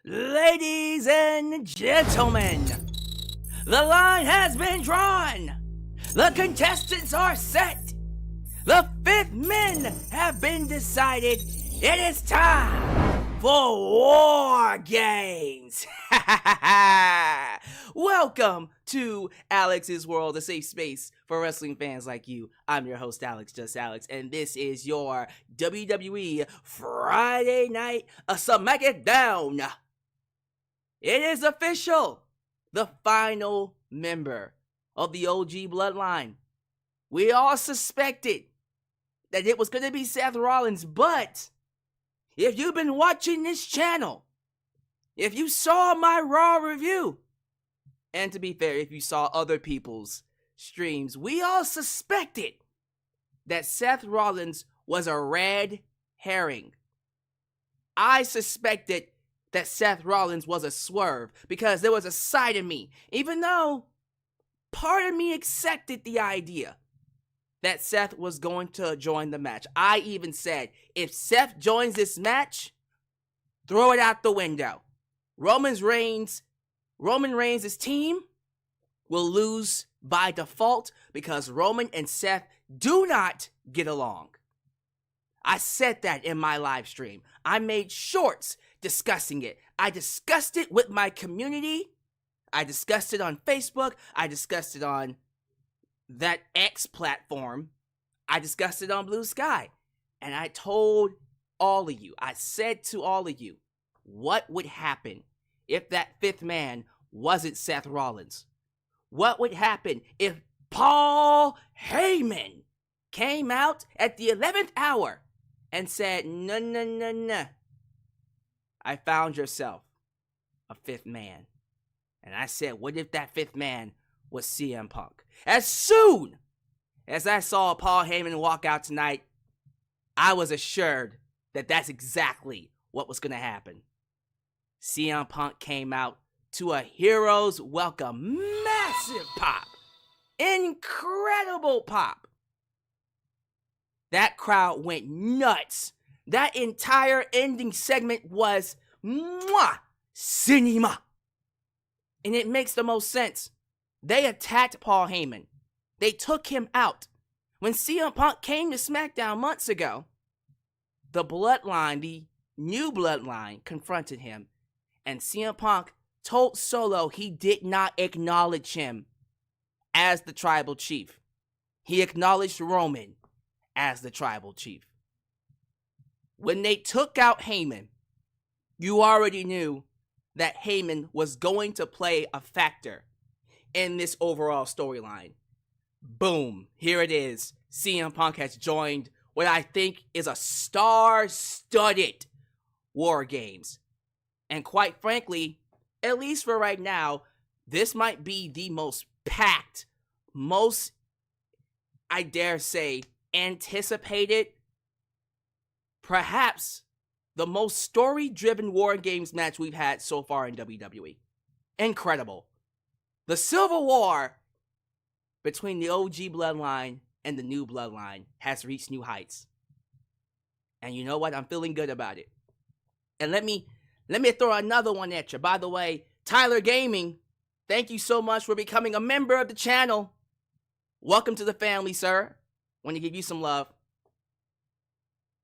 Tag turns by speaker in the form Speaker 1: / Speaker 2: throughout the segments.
Speaker 1: Ladies and gentlemen, the line has been drawn. The contestants are set. The fifth men have been decided. It is time for War Games. Welcome to Alyx's World, a safe space for wrestling fans like you. I'm your host, Alyx, just Alyx, and this is your WWE Friday Night SmackDown. It is official. The final member of the OG Bloodline. We all suspected that it was going to be Seth Rollins, but if you've been watching this channel, if you saw my Raw review, and to be fair, if you saw other people's streams, we all suspected that Seth Rollins was a red herring. I suspected that Seth Rollins was a swerve because there was a side of me, even though part of me accepted the idea that Seth was going to join the match. I even said, if Seth joins this match, throw it out the window. Roman Reigns' team will lose by default because Roman and Seth do not get along. I said that in my live stream. I made shorts discussing it. I discussed it with my community. I discussed it on Facebook. I discussed it on that X platform. I discussed it on Blue Sky. And I told all of you, I said to all of you, what would happen if that fifth man wasn't Seth Rollins? What would happen if Paul Heyman came out at the 11th hour and said, no, I found yourself a fifth man. And I said, what if that fifth man was CM Punk? As soon as I saw Paul Heyman walk out tonight, I was assured that that's exactly what was going to happen. CM Punk came out to a hero's welcome. Massive pop. Incredible pop. That crowd went nuts. That entire ending segment was cinema. And it makes the most sense. They attacked Paul Heyman. They took him out. When CM Punk came to SmackDown months ago, the Bloodline, the new Bloodline, confronted him. And CM Punk told Solo he did not acknowledge him as the tribal chief. He acknowledged Roman as the tribal chief. When they took out Heyman, you already knew that Heyman was going to play a factor in this overall storyline. Boom, here it is. CM Punk has joined what I think is a star-studded War Games. And quite frankly, at least for right now, this might be the most packed, most, I dare say, anticipated, perhaps the most story-driven War Games match we've had so far in WWE. Incredible. The Civil War between the OG Bloodline and the new Bloodline has reached new heights. And you know what? I'm feeling good about it. And let me throw another one at you. By the way, Tyler Gaming, thank you so much for becoming a member of the channel. Welcome to the family, sir. Want to give you some love.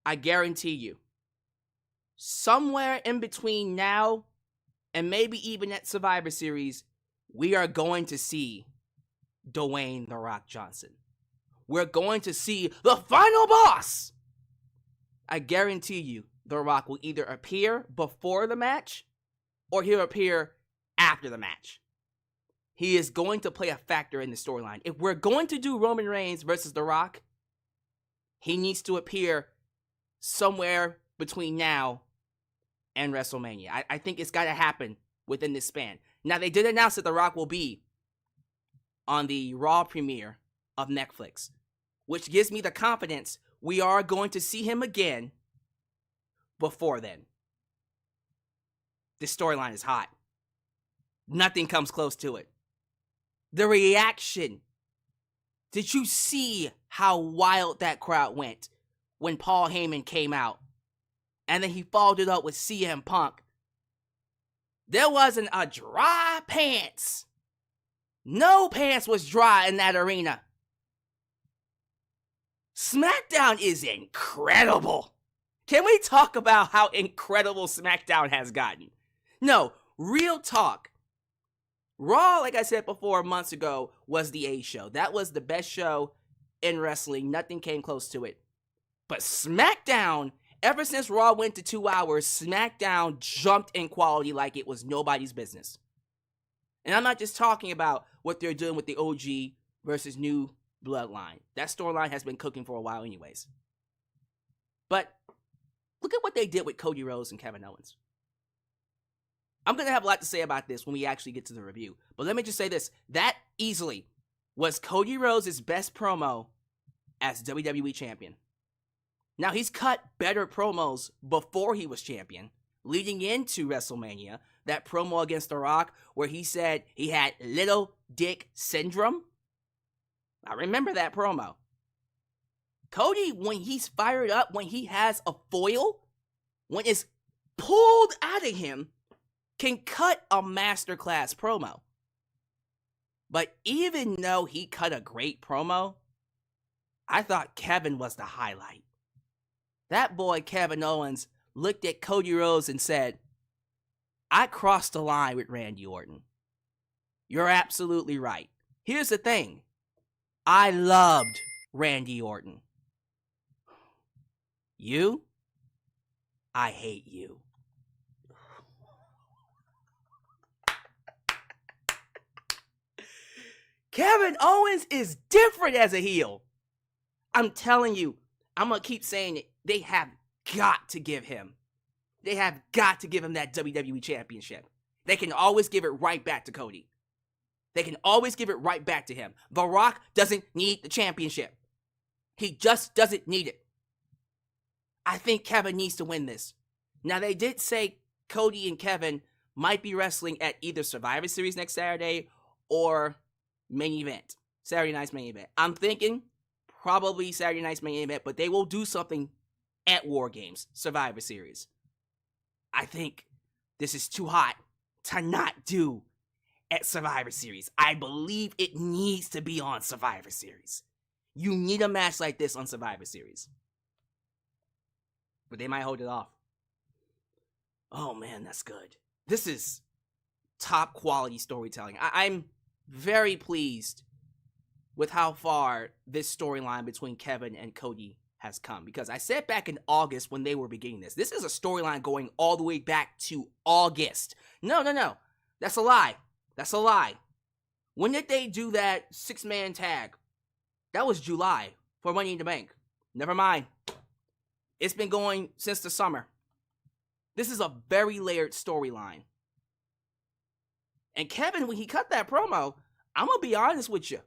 Speaker 1: I guarantee you, somewhere in between now and maybe even at Survivor Series, we are going to see Dwayne "The Rock" Johnson. We're going to see the final boss. I guarantee you, The Rock will either appear before the match or he'll appear after the match. He is going to play a factor in the storyline. If we're going to do Roman Reigns versus The Rock, he needs to appear somewhere between now and WrestleMania. I think it's got to happen within this span. Now, they did announce that The Rock will be on the Raw premiere of Netflix, which gives me the confidence we are going to see him again before then. This storyline is hot. Nothing comes close to it. The reaction. Did you see how wild that crowd went when Paul Heyman came out? And then he followed it up with CM Punk There wasn't a dry pants. No pants was dry in that arena. SmackDown is incredible. Can we talk about how incredible SmackDown has gotten? No, real talk. Raw, like I said before months ago, was the A show. That was the best show in wrestling. Nothing came close to it. But SmackDown, ever since Raw went to 2 hours, SmackDown jumped in quality like it was nobody's business. And I'm not just talking about what they're doing with the OG versus new Bloodline. That storyline has been cooking for a while anyways. But look at what they did with Cody Rhodes and Kevin Owens. I'm going to have a lot to say about this when we actually get to the review. But let me just say this. That easily was Cody Rhodes' best promo as WWE Champion. Now, he's cut better promos before he was champion, leading into WrestleMania. That promo against The Rock where he said he had little dick syndrome. I remember that promo. Cody, when he's fired up, when he has a foil, when it's pulled out of him, can cut a masterclass promo. But even though he cut a great promo, I thought Kevin was the highlight. That boy Kevin Owens looked at Cody Rhodes and said, I crossed the line with Randy Orton. You're absolutely right. Here's the thing. I loved Randy Orton. You? I hate you. Kevin Owens is different as a heel. I'm telling you, I'm going to keep saying it. They have got to give him. They have got to give him that WWE Championship. They can always give it right back to Cody. They can always give it right back to him. The Rock doesn't need the championship. He just doesn't need it. I think Kevin needs to win this. Now, they did say Cody and Kevin might be wrestling at either Survivor Series next Saturday or main event. Saturday night's main event. I'm thinking probably Saturday night's main event, but they will do something at WarGames, Survivor Series. I think this is too hot to not do at Survivor Series. I believe it needs to be on Survivor Series. You need a match like this on Survivor Series. But they might hold it off. Oh man, that's good. This is top quality storytelling. I'm very pleased with how far this storyline between Kevin and Cody has come. Because I said back in August when they were beginning this is a storyline going all the way back to August. No. That's a lie. That's a lie. When did they do that 6-man tag? That was July for Money in the Bank. Never mind. It's been going since the summer. This is a very layered storyline. And Kevin, when he cut that promo, I'm going to be honest with you.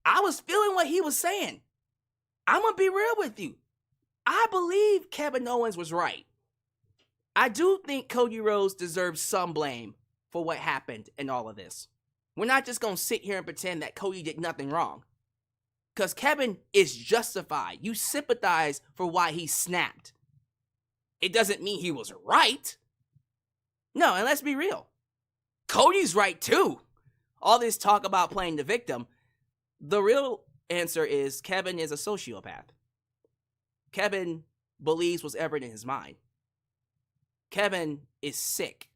Speaker 1: I was feeling what he was saying. I'm going to be real with you. I believe Kevin Owens was right. I do think Cody Rhodes deserves some blame for what happened in all of this. We're not just going to sit here and pretend that Cody did nothing wrong. Because Kevin is justified. You sympathize for why he snapped. It doesn't mean he was right. No, and let's be real. Cody's right too. All this talk about playing the victim. The real answer is Kevin is a sociopath. Kevin believes what's ever in his mind. Kevin is sick.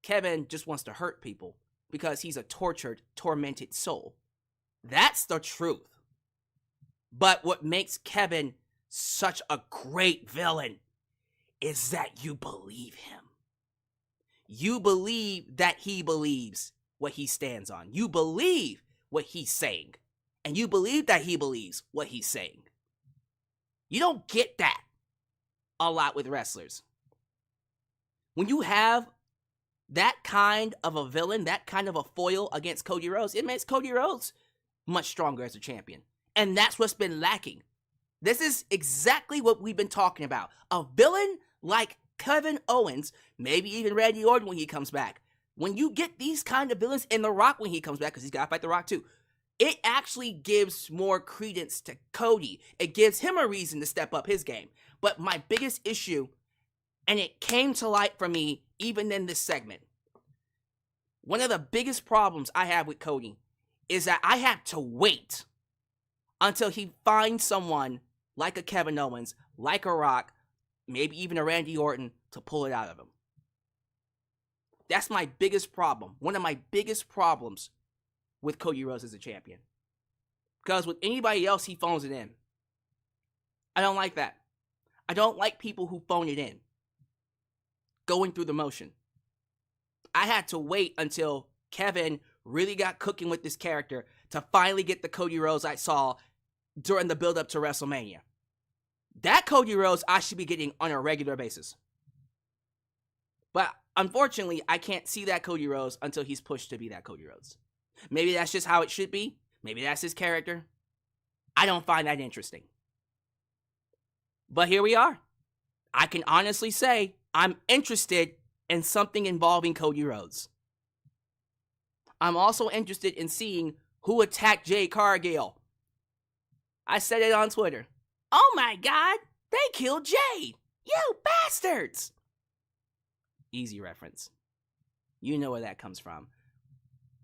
Speaker 1: Kevin just wants to hurt people because he's a tortured, tormented soul. That's the truth. But what makes Kevin such a great villain is that you believe him. You believe that he believes what he stands on. You believe what he's saying. And you believe that he believes what he's saying. You don't get that a lot with wrestlers. When you have that kind of a villain, that kind of a foil against Cody Rhodes, it makes Cody Rhodes much stronger as a champion. And that's what's been lacking. This is exactly what we've been talking about. A villain like Kevin Owens, maybe even Randy Orton when he comes back. When you get these kind of villains in The Rock when he comes back, because he's got to fight The Rock too, it actually gives more credence to Cody. It gives him a reason to step up his game. But my biggest issue, and it came to light for me even in this segment, One of the biggest problems I have with Cody is that I have to wait until he finds someone like a Kevin Owens, like a Rock, maybe even a Randy Orton to pull it out of him. That's my biggest problem. One of my biggest problems with Cody Rhodes as a champion. Because with anybody else, he phones it in. I don't like that. I don't like people who phone it in. Going through the motion. I had to wait until Kevin really got cooking with this character to finally get the Cody Rhodes I saw during the build-up to WrestleMania. That Cody Rhodes I should be getting on a regular basis. But unfortunately, I can't see that Cody Rhodes until he's pushed to be that Cody Rhodes. Maybe that's just how it should be. Maybe that's his character. I don't find that interesting. But here we are. I can honestly say I'm interested in something involving Cody Rhodes. I'm also interested in seeing who attacked Jade Cargill. I said it on Twitter. Oh my God, they killed Jade. You bastards. Easy reference. You know where that comes from.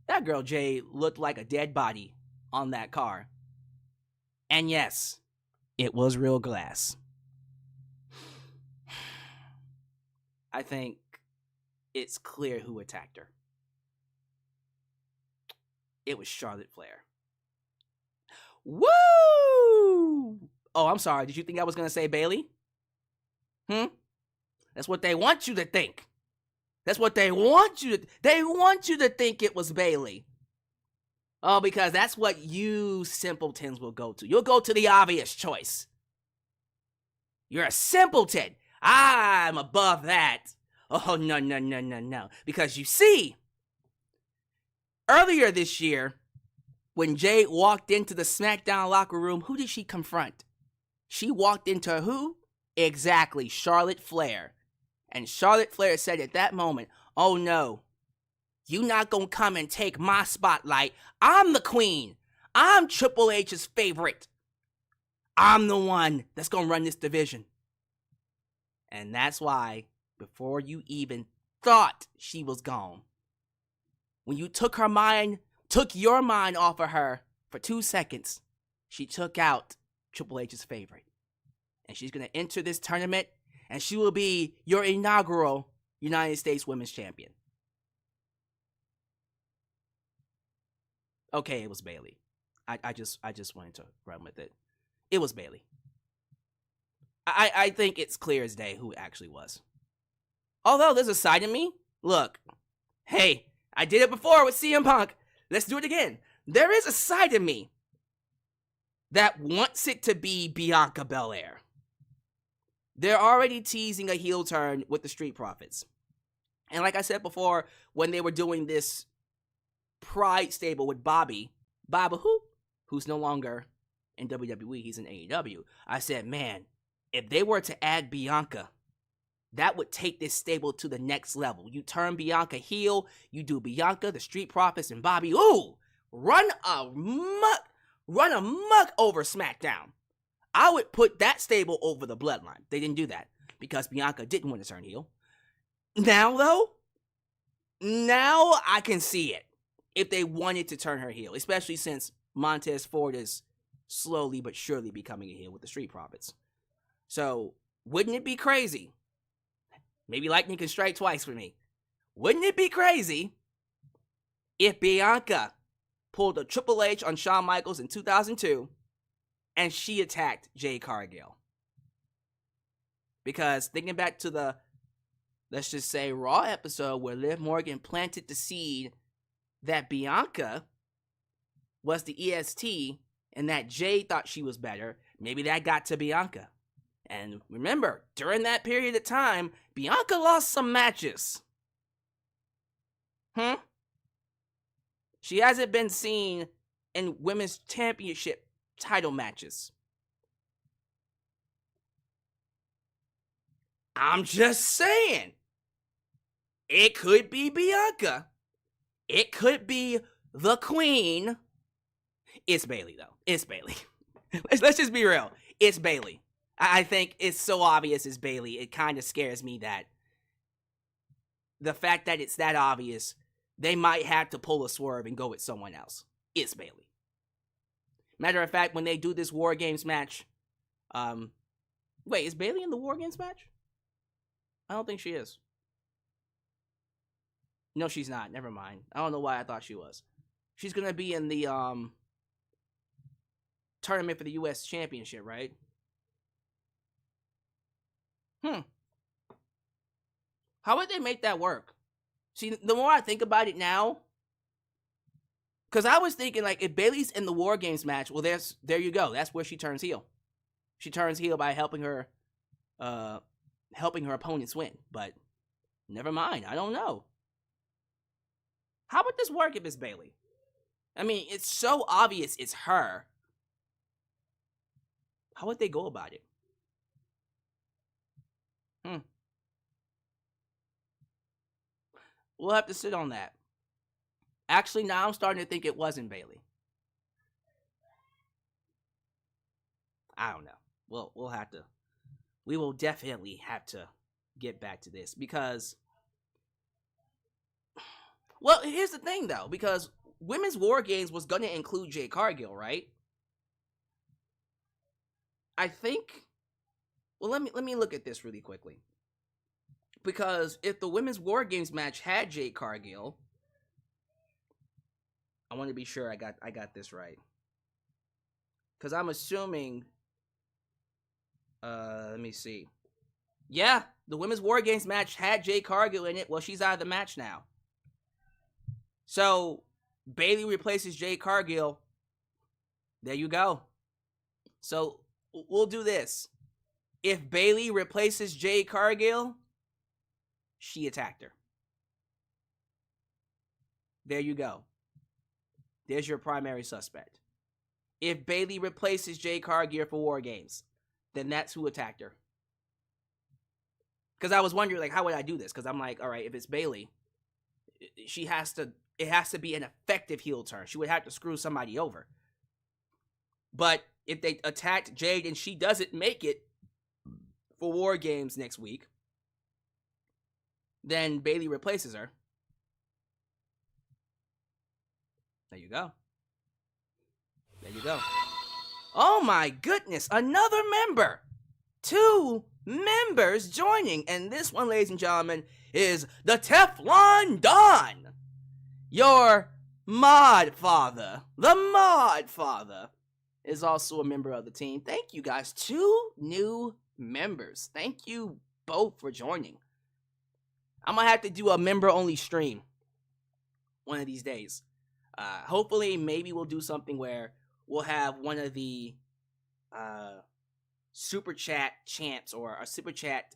Speaker 1: That girl Jade looked like a dead body on that car. And yes, it was real glass. I think it's clear who attacked her. It was Charlotte Flair. Woo! Oh, I'm sorry. Did you think I was going to say Bayley? That's what they want you to think. That's what they want you to think it was Bayley. Oh, because that's what you simpletons will go to. You'll go to the obvious choice. You're a simpleton. I'm above that. Oh, no. Because you see, earlier this year, when Jade walked into the SmackDown locker room, who did she confront? She walked into who? Exactly, Charlotte Flair. And Charlotte Flair said at that moment, oh no, you not gonna come and take my spotlight. I'm the queen. I'm Triple H's favorite. I'm the one that's gonna run this division. And that's why, before you even thought she was gone, when you took your mind off of her for 2 seconds, she took out Triple H's favorite. And she's gonna enter this tournament, and she will be your inaugural United States Women's Champion. Okay, it was Bayley. I just wanted to run with it. It was Bayley. I think it's clear as day who it actually was. Although there's a side of me. Look, hey, I did it before with CM Punk. Let's do it again. There is a side of me that wants it to be Bianca Belair. They're already teasing a heel turn with the Street Profits. And like I said before, when they were doing this Pride stable with Bobby who? Who's no longer in WWE, he's in AEW. I said, man, if they were to add Bianca, that would take this stable to the next level. You turn Bianca heel, you do Bianca, the Street Profits, and Bobby. Ooh, run amok over SmackDown. I would put that stable over the Bloodline. They didn't do that because Bianca didn't want to turn heel. Now, though, I can see it if they wanted to turn her heel, especially since Montez Ford is slowly but surely becoming a heel with the Street Profits. So, wouldn't it be crazy? Maybe lightning can strike twice for me. Wouldn't it be crazy if Bianca pulled a Triple H on Shawn Michaels in 2002 and she attacked Jade Cargill? Because thinking back to the, let's just say, Raw episode where Liv Morgan planted the seed that Bianca was the EST and that Jade thought she was better, maybe that got to Bianca. And remember, during that period of time, Bianca lost some matches. She hasn't been seen in women's championship title matches. I'm just saying. It could be Bianca. It could be the queen. It's Bayley, though. It's Bayley. Let's just be real. It's Bayley. I think it's so obvious it's Bayley. It kind of scares me that the fact that it's that obvious they might have to pull a swerve and go with someone else. It's Bayley. Matter of fact, when they do this War Games match, wait, is Bayley in the War Games match? I don't think she is. No, she's not. Never mind. I don't know why I thought she was. She's gonna be in the tournament for the U.S. Championship, right? How would they make that work? See, the more I think about it now, because I was thinking, like, if Bayley's in the War Games match, well, there you go. That's where she turns heel. She turns heel by helping her opponents win. But never mind. I don't know. How would this work if it's Bayley? I mean, it's so obvious it's her. How would they go about it? We'll have to sit on that. Actually, now I'm starting to think it wasn't Bayley. I don't know. We will definitely have to get back to this because, well, here's the thing though, because Women's War Games was gonna include Jade Cargill, right? I think. Well, let me look at this really quickly. Because if the Women's War Games match had Jade Cargill, I want to be sure I got this right. Because I'm assuming, let me see. Yeah, the Women's War Games match had Jade Cargill in it. Well, she's out of the match now. So, Bayley replaces Jade Cargill. There you go. So, we'll do this. If Bayley replaces Jade Cargill, she attacked her. There you go. There's your primary suspect. If Bayley replaces Jade Cargill for War Games, then that's who attacked her. Because I was wondering, like, how would I do this? Because I'm like, all right, if it's Bayley, it has to be an effective heel turn. She would have to screw somebody over. But if they attacked Jade and she doesn't make it for War Games next week, then Bayley replaces her. There you go. There you go. Oh my goodness, another member. 2 members joining. And this one, ladies and gentlemen, is the Teflon Don. Your mod father. The mod father is also a member of the team. Thank you guys. 2 new members. Thank you both for joining. I'm going to have to do a member-only stream one of these days. Hopefully, maybe we'll do something where we'll have one of the Super Chat champs or a Super Chat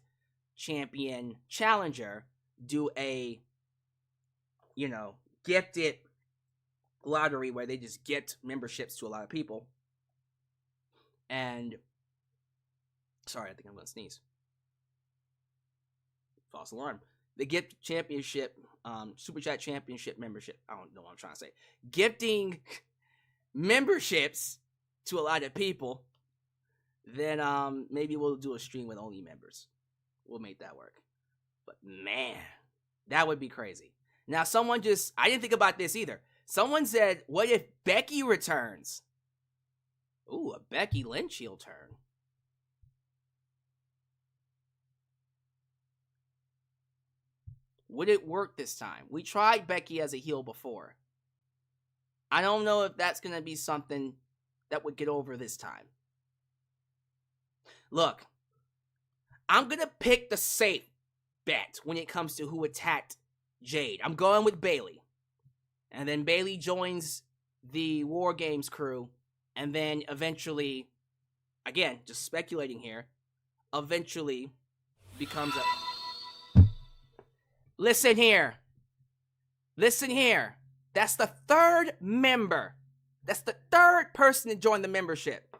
Speaker 1: champion challenger do a, gifted lottery where they just gift memberships to a lot of people. And, sorry, I think I'm going to sneeze. False alarm. The gift championship, Super Chat championship membership. I don't know what I'm trying to say. Gifting memberships to a lot of people. Then maybe we'll do a stream with only members. We'll make that work. But man, that would be crazy. Now I didn't think about this either. Someone said, what if Becky returns? Ooh, a Becky Lynch heel turn. Would it work this time? We tried Becky as a heel before. I don't know if that's going to be something that would get over this time. Look, I'm going to pick the safe bet when it comes to who attacked Jade. I'm going with Bayley. And then Bayley joins the War Games crew. And then eventually, again, just speculating here, eventually becomes a... Listen here. Listen here. That's the 3rd member. That's the 3rd person to join the membership.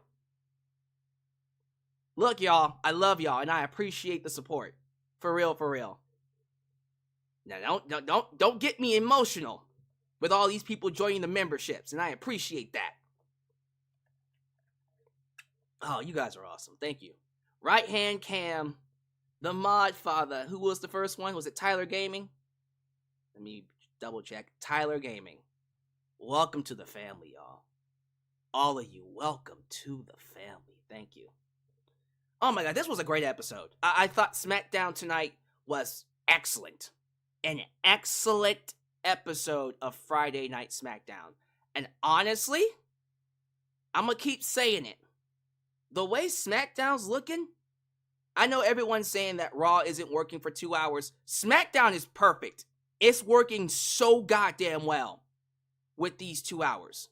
Speaker 1: Look, y'all, I love y'all, and I appreciate the support. For real, for real. Now, don't get me emotional with all these people joining the memberships, and I appreciate that. Oh, you guys are awesome. Thank you. Right Hand Cam, the mod father. Who was the first one? Was it Tyler Gaming? Let me double check. Tyler Gaming. Welcome to the family, y'all. All of you, welcome to the family. Thank you. Oh my god, this was a great episode. I thought SmackDown tonight was excellent. An excellent episode of Friday Night SmackDown. And honestly, I'm gonna keep saying it. The way SmackDown's looking, I know everyone's saying that Raw isn't working for 2 hours. SmackDown is perfect. It's working so goddamn well with these 2 hours.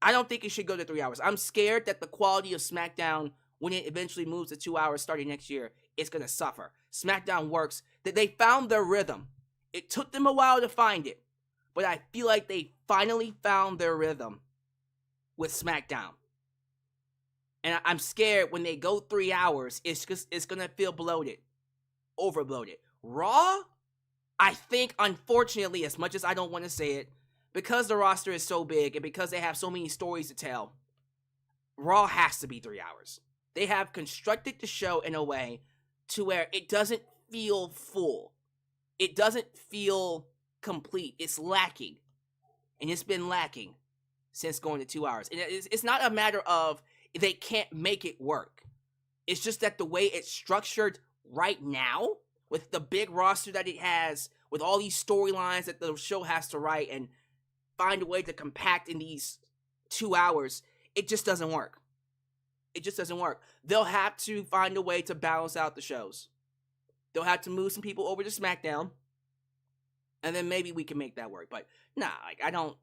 Speaker 1: I don't think it should go to 3 hours. I'm scared that the quality of SmackDown, when it eventually moves to 2 hours starting next year, it's going to suffer. SmackDown works. That they found their rhythm. It took them a while to find it, but I feel like they finally found their rhythm with SmackDown. And I'm scared when they go 3 hours, it's going to feel bloated, overbloated. Raw, I think, unfortunately, as much as I don't want to say it, because the roster is so big and because they have so many stories to tell, Raw has to be 3 hours. They have constructed the show in a way to where it doesn't feel full. It doesn't feel complete. It's lacking. And it's been lacking since going to 2 hours. And it's not a matter of they can't make it work. It's just that the way it's structured right now, with the big roster that it has, with all these storylines that the show has to write and find a way to compact in these 2 hours, it just doesn't work. It just doesn't work. They'll have to find a way to balance out the shows. They'll have to move some people over to SmackDown, and then maybe we can make that work. But nah, like I don't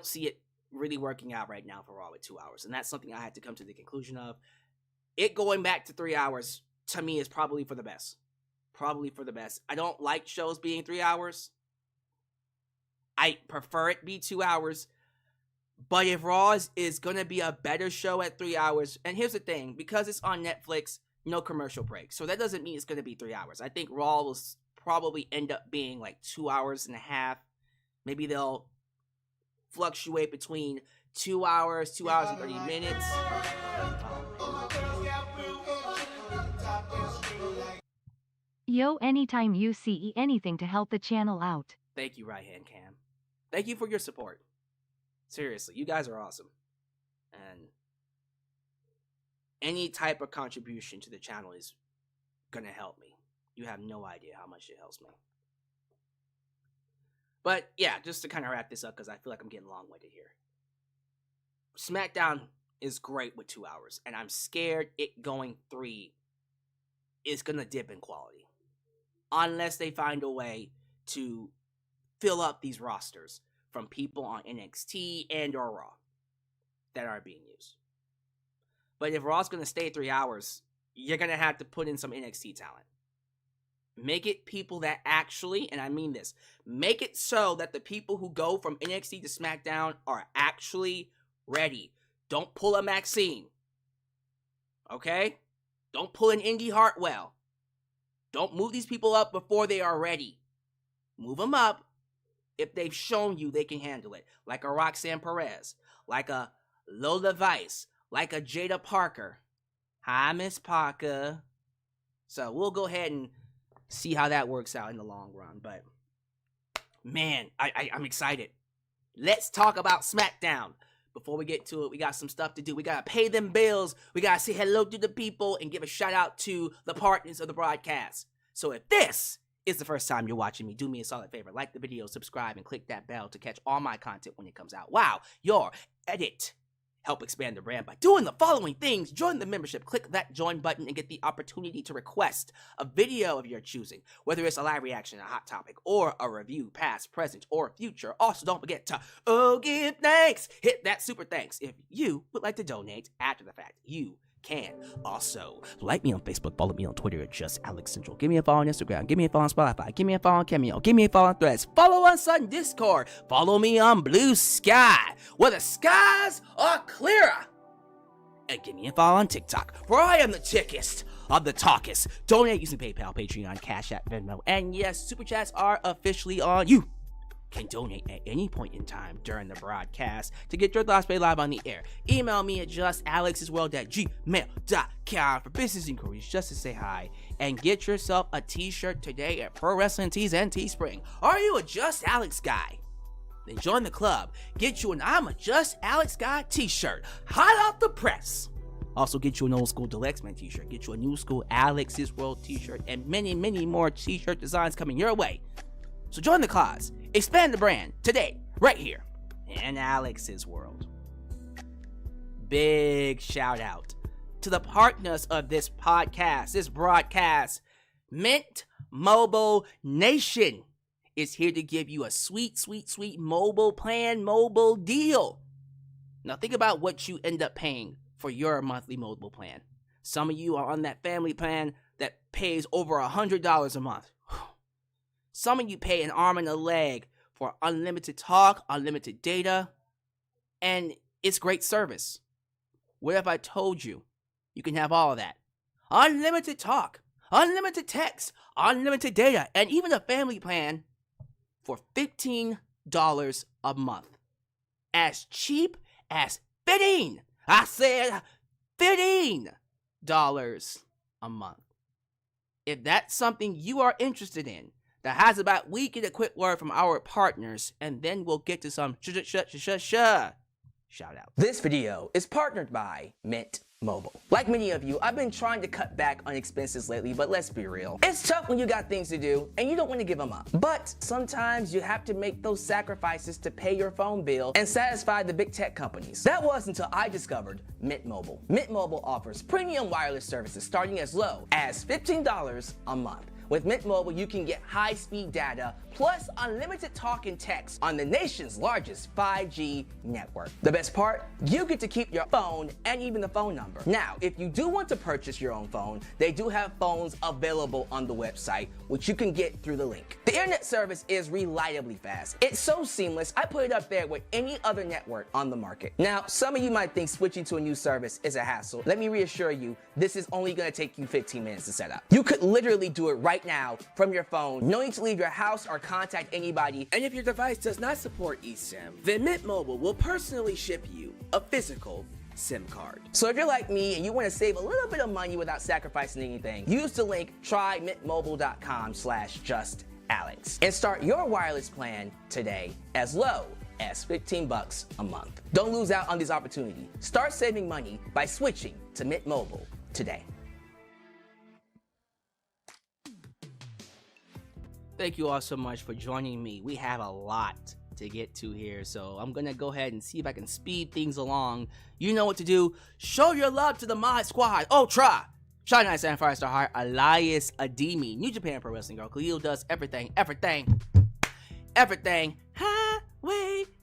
Speaker 1: see it really working out right now for Raw with 2 hours, and that's something I had to come to the conclusion of. It going back to 3 hours to me is probably for the best. Probably for the best. I don't like shows being 3 hours. I prefer it be 2 hours. But if Raw is going to be a better show at 3 hours, and here's the thing, because it's on Netflix, no commercial break. So that doesn't mean it's going to be 3 hours. I think Raw will probably end up being like 2 hours and a half. Maybe they'll fluctuate between 2 hours, 2 hours and 30 minutes.
Speaker 2: Yo, anytime you see anything to help the channel out.
Speaker 1: Thank you, Right Hand Cam. Thank you for your support. Seriously, you guys are awesome. And any type of contribution to the channel is gonna help me. You have no idea how much it helps me. But yeah, just to kind of wrap this up, because I feel like I'm getting long-winded here. SmackDown is great with 2 hours, and I'm scared it going 3 is gonna dip in quality. Unless they find a way to fill up these rosters from people on NXT and or Raw that are being used. But if Raw's going to stay 3 hours, you're going to have to put in some NXT talent. Make it people that actually, and I mean this, make it so that the people who go from NXT to SmackDown are actually ready. Don't pull a Maxine. Okay? Don't pull an Indy Hartwell. Don't move these people up before they are ready. Move them up if they've shown you they can handle it. Like a Roxanne Perez. Like a Lola Vice. Like a Jada Parker. Hi, Miss Parker. So we'll go ahead and see how that works out in the long run. But, man, I'm excited. Let's talk about SmackDown. Before we get to it, we got some stuff to do. We got to pay them bills. We got to say hello to the people and give a shout out to the partners of the broadcast. So if this is the first time you're watching me, do me a solid favor. Like the video, subscribe, and click that bell to catch all my content when it comes out. Wow, your edit. Help expand the brand by doing the following things. Join the membership. Click that join button and get the opportunity to request a video of your choosing. Whether it's a live reaction, a hot topic, or a review, past, present, or future. Also, don't forget to give thanks. Hit that super thanks. If you would like to donate after the fact, you can. Also, like me on Facebook, follow me on Twitter at just Alyx Central. Give me a follow on Instagram. Give me a follow on Spotify. Give me a follow on Cameo. Give me a follow on Threads. Follow us on Discord. Follow me on Blue Sky, where the skies are clearer. And give me a follow on TikTok, where I am the tickest of the talkest. Donate using PayPal, Patreon, Cash App, Venmo, and yes, Super Chats are officially on you. can donate at any point in time during the broadcast to get your thoughts played live on the air. Email me at justalexisworld@gmail.com for business inquiries, just to say hi, and get yourself a t-shirt today at Pro Wrestling Tees and Teespring. Are you a Just Alex guy? Then join the club. Get you an I'm a Just Alex guy t-shirt, hot off the press. Also get you an old school Delexman t-shirt, get you a new school Alex's World t-shirt, and many, many more t-shirt designs coming your way. So join the cause, expand the brand today, right here in Alex's World. Big shout out to the partners of this podcast, this broadcast. Mint Mobile Nation is here to give you a sweet, sweet, sweet mobile plan, mobile deal. Now think about what you end up paying for your monthly mobile plan. Some of you are on that family plan that pays over $100 a month. Some of you pay an arm and a leg for unlimited talk, unlimited data, and it's great service. What if I told you you can have all of that? Unlimited talk, unlimited text, unlimited data, and even a family plan for $15 a month. As cheap as 15. I said $15 a month. If that's something you are interested in, that has about, we get a quick word from our partners, and then we'll get to some shout out. This video is partnered by Mint Mobile. Like many of you, I've been trying to cut back on expenses lately, but let's be real. It's tough when you got things to do and you don't want to give them up. But sometimes you have to make those sacrifices to pay your phone bill and satisfy the big tech companies. That was until I discovered Mint Mobile. Mint Mobile offers premium wireless services starting as low as $15 a month. With Mint Mobile, you can get high-speed data plus unlimited talk and text on the nation's largest 5G network. The best part? You get to keep your phone and even the phone number. Now, if you do want to purchase your own phone, they do have phones available on the website, which you can get through the link. The internet service is reliably fast. It's so seamless, I put it up there with any other network on the market. Now, some of you might think switching to a new service is a hassle. Let me reassure you, this is only going to take you 15 minutes to set up. You could literally do it right now from your phone, no need to leave your house or contact anybody. And if your device does not support eSIM, then Mint Mobile will personally ship you a physical SIM card. So if you're like me and you want to save a little bit of money without sacrificing anything, use the link trymintmobile.com/justalex and start your wireless plan today as low as $15 a month. Don't lose out on this opportunity. Start saving money by switching to Mint Mobile today. Thank you all so much for joining me. We have a lot to get to here, so I'm gonna go ahead and see if I can speed things along. You know what to do. Show your love to the Mod Squad. Ultra, Shine Night and Firestar Heart, Elias Ademi, New Japan Pro Wrestling Girl. Khalil does everything. Highway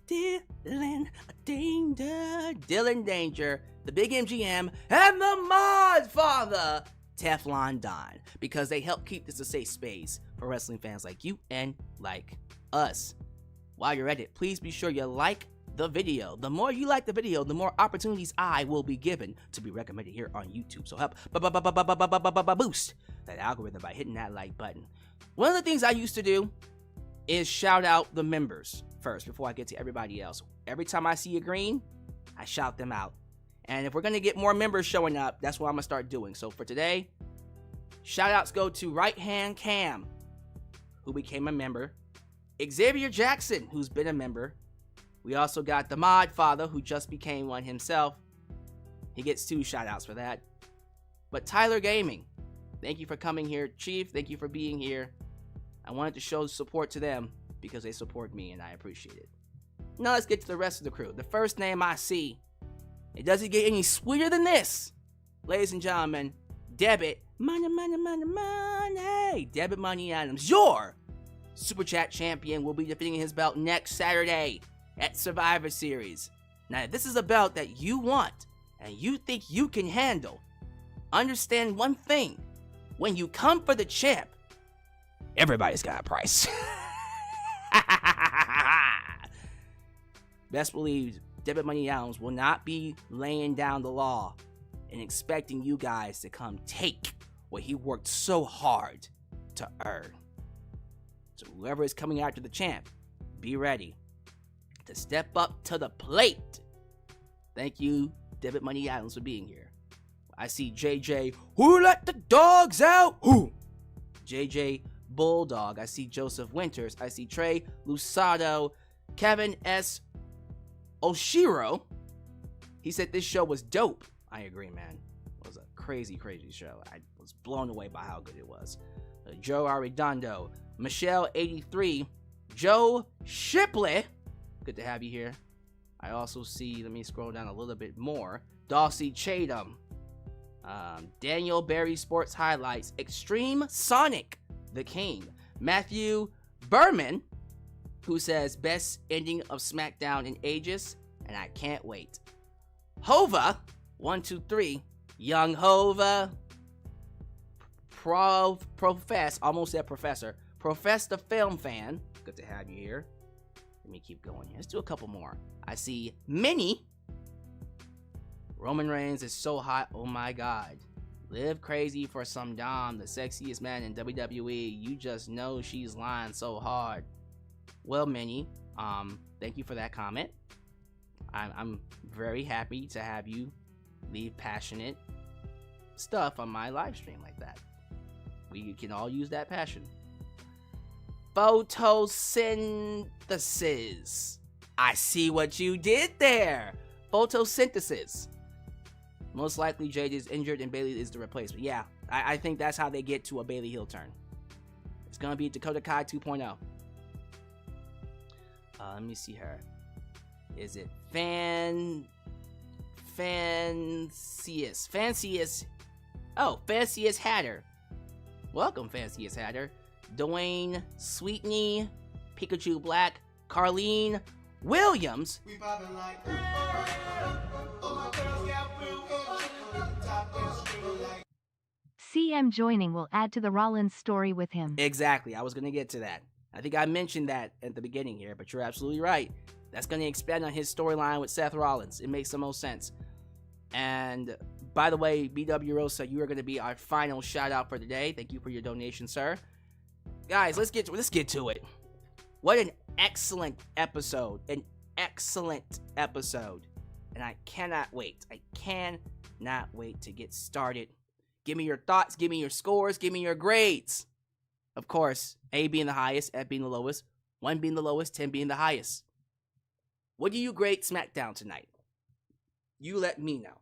Speaker 1: Dylan Danger, the Big MGM, and the Mod Father, Teflon Don, because they help keep this a safe space for wrestling fans like you and like us. While you're at it, please be sure you like the video. The more you like the video, the more opportunities I will be given to be recommended here on YouTube. So help boost that algorithm by hitting that like button. One of the things I used to do is shout out the members first before I get to everybody else. Every time I see a green, I shout them out. And if we're going to get more members showing up, that's what I'm going to start doing. So for today, shout outs go to Right Hand Cam, who became a member. Xavier Jackson, who's been a member. We also got the Mod Father, who just became one himself. He gets 2 shout outs for that. But Tyler Gaming, thank you for coming here. Chief, thank you for being here. I wanted to show support to them because they support me and I appreciate it. Now let's get to the rest of the crew. The first name I see, it doesn't get any sweeter than this. Ladies and gentlemen, Debit Money. Debit Money Adams, your Super Chat champion, will be defending his belt next Saturday at Survivor Series. Now, if this is a belt that you want and you think you can handle, understand one thing. When you come for the champ, everybody's got a price. Best believe Debit Money Adams will not be laying down the law and expecting you guys to come take what he worked so hard to earn. So whoever is coming after the champ, be ready to step up to the plate. Thank you, Debit Money Adams, for being here. I see JJ, who let the dogs out? Who? JJ Bulldog. I see Joseph Winters. I see Trey Lusado. Kevin S. Oshiro. He said this show was dope. I agree, man. It was a crazy, crazy show. I was blown away by how good it was. Joe Arredondo. Michelle 83. Joe Shipley. Good to have you here. I also see, let me scroll down a little bit more. Dawsey Chatham. Daniel Berry Sports Highlights. Extreme Sonic the King. Matthew Berman, who says best ending of SmackDown in ages, and I can't wait. Hova 123. Young Hova. Almost said Professor. Profess the Film Fan. Good to have you here. Let me keep going here. Let's do a couple more. I see Minnie. Roman Reigns is so hot. Oh my God. Live crazy for some Dom, the sexiest man in WWE. You just know she's lying so hard. Well, Minnie, thank you for that comment. I'm very happy to have you leave passionate stuff on my live stream like that. We can all use that passion. Photosynthesis. I see what you did there. Photosynthesis. Most likely Jade is injured and Bayley is the replacement. Yeah, I think that's how they get to a Bayley heel turn. It's going to be Dakota Kai 2.0. Let me see her. Is it Fanciest? Oh, Fanciest Hatter. Welcome, Fanciest Hatter. Dwayne Sweetney, Pikachu Black, Carlene Williams.
Speaker 2: CM joining will add to the Rollins story with him.
Speaker 1: Exactly. I was going to get to that. I think I mentioned that at the beginning here, but you're absolutely right. That's going to expand on his storyline with Seth Rollins. It makes the most sense. And by the way, BW Rosa, you are going to be our final shout out for the day. Thank you for your donation, sir. Guys, let's get to it. What an excellent episode. An excellent episode. And I cannot wait. I cannot wait to get started. Give me your thoughts. Give me your scores. Give me your grades. Of course, A being the highest, F being the lowest, 1 being the lowest, 10 being the highest. What do you grade SmackDown tonight? You let me know.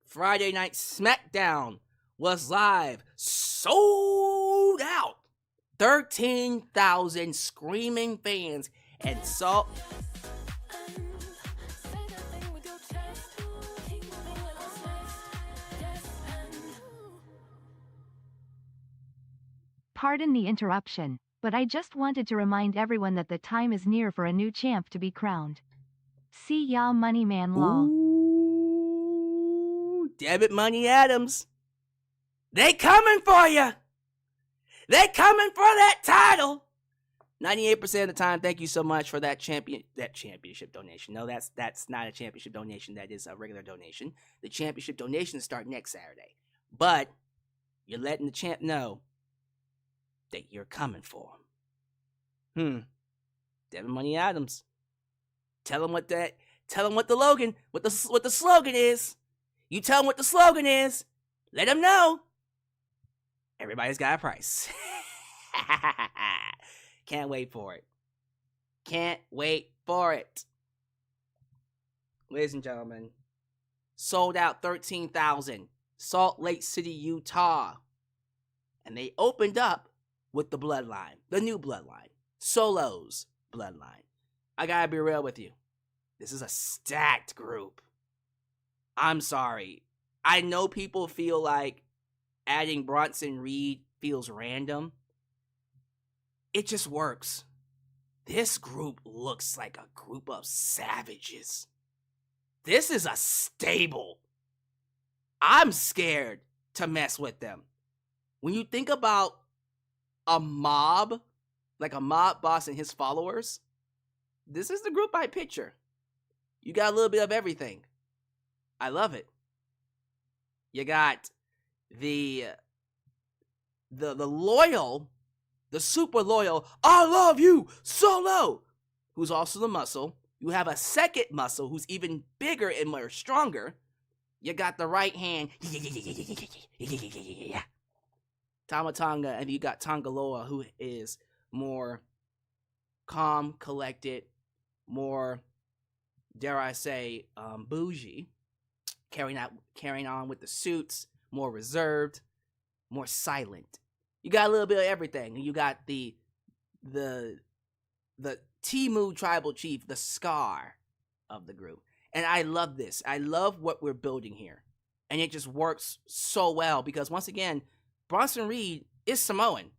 Speaker 1: Friday Night SmackDown was live, sold out. 13,000 screaming fans and saw.
Speaker 2: Pardon the interruption, but I just wanted to remind everyone that the time is near for a new champ to be crowned. See ya, Money Man lol.
Speaker 1: Ooh, Debit Money Adams. They coming for you. They coming for that title. 98% of the time, thank you so much for that championship donation. No, that's not a championship donation. That is a regular donation. The championship donations start next Saturday. But you're letting the champ know that you're coming for him. Devin Money Adams. Tell him what the slogan is. You tell him what the slogan is. Let him know. Everybody's got a price. Can't wait for it. Can't wait for it. Ladies and gentlemen, sold out 13,000. Salt Lake City, Utah. And they opened up with the Bloodline, the new Bloodline, Solo's Bloodline. I gotta be real with you. This is a stacked group. I'm sorry. I know people feel like adding Bronson Reed feels random. It just works. This group looks like a group of savages. This is a stable. I'm scared to mess with them. When you think about a mob, like a mob boss and his followers, this is the group I picture. You got a little bit of everything. I love it. You got the loyal the super loyal, I love you, Solo, who's also the muscle. You have a second muscle who's even bigger and more stronger. You got the right hand, Tama Tonga, and you got Tongaloa, who is more calm, collected, more, dare I say, bougie, carrying on with the suits, more reserved, more silent. You got a little bit of everything. You got the Timu tribal chief, the Scar of the group. And I love this. I love what we're building here. And it just works so well because, once again, Bronson Reed is Samoan.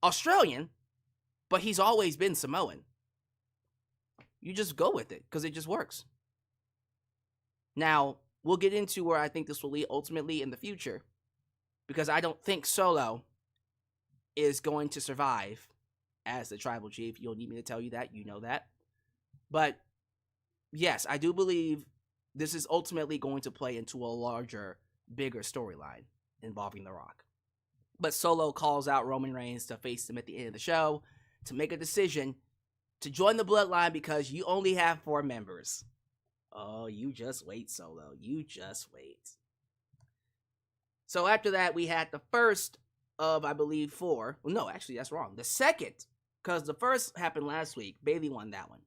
Speaker 1: Australian, but he's always been Samoan. You just go with it because it just works. Now, we'll get into where I think this will lead ultimately in the future, because I don't think Solo is going to survive as the tribal chief. You don't need me to tell you that. You know that. But yes, I do believe this is ultimately going to play into a larger, bigger storyline involving The Rock. But Solo calls out Roman Reigns to face him at the end of the show to make a decision to join the Bloodline because you only have 4 members. Oh, you just wait, Solo. You just wait. So after that, we had the first of, I believe, 4. Well, no, actually, that's wrong. The second, because the first happened last week. Bayley won that one.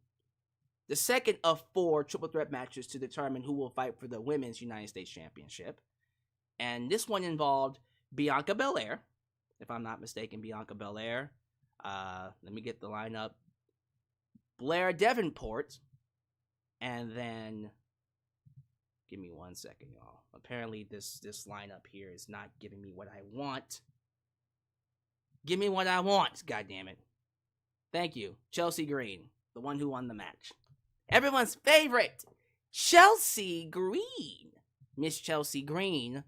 Speaker 1: The second of 4 triple threat matches to determine who will fight for the Women's United States Championship. And this one involved Bianca Belair, if I'm not mistaken, Bianca Belair. Let me get the lineup. Blair Davenport. And then, give me 1 second, y'all. Apparently, this lineup here is not giving me what I want. Give me what I want, goddammit. Thank you. Chelsea Green, the one who won the match. Everyone's favorite, Chelsea Green. Miss Chelsea Green.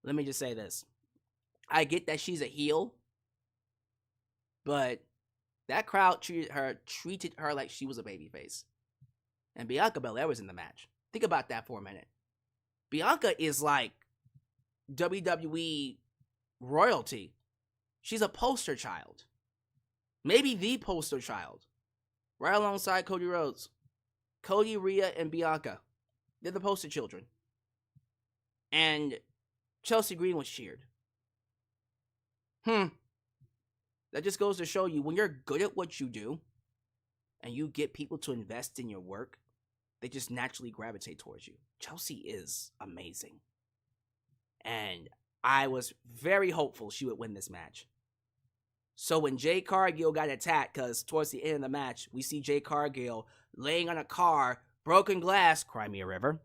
Speaker 1: Let me just say this. I get that she's a heel, but that crowd treated her like she was a babyface. And Bianca Belair was in the match. Think about that for a minute. Bianca is like WWE royalty. She's a poster child. Maybe the poster child. Right alongside Cody Rhodes. Cody, Rhea, and Bianca. They're the poster children. And Chelsea Green was cheered. That just goes to show you, when you're good at what you do, and you get people to invest in your work, they just naturally gravitate towards you. Chelsea is amazing. And I was very hopeful she would win this match. So when Jade Cargill got attacked, because towards the end of the match, we see Jade Cargill laying on a car, broken glass, Crimea River.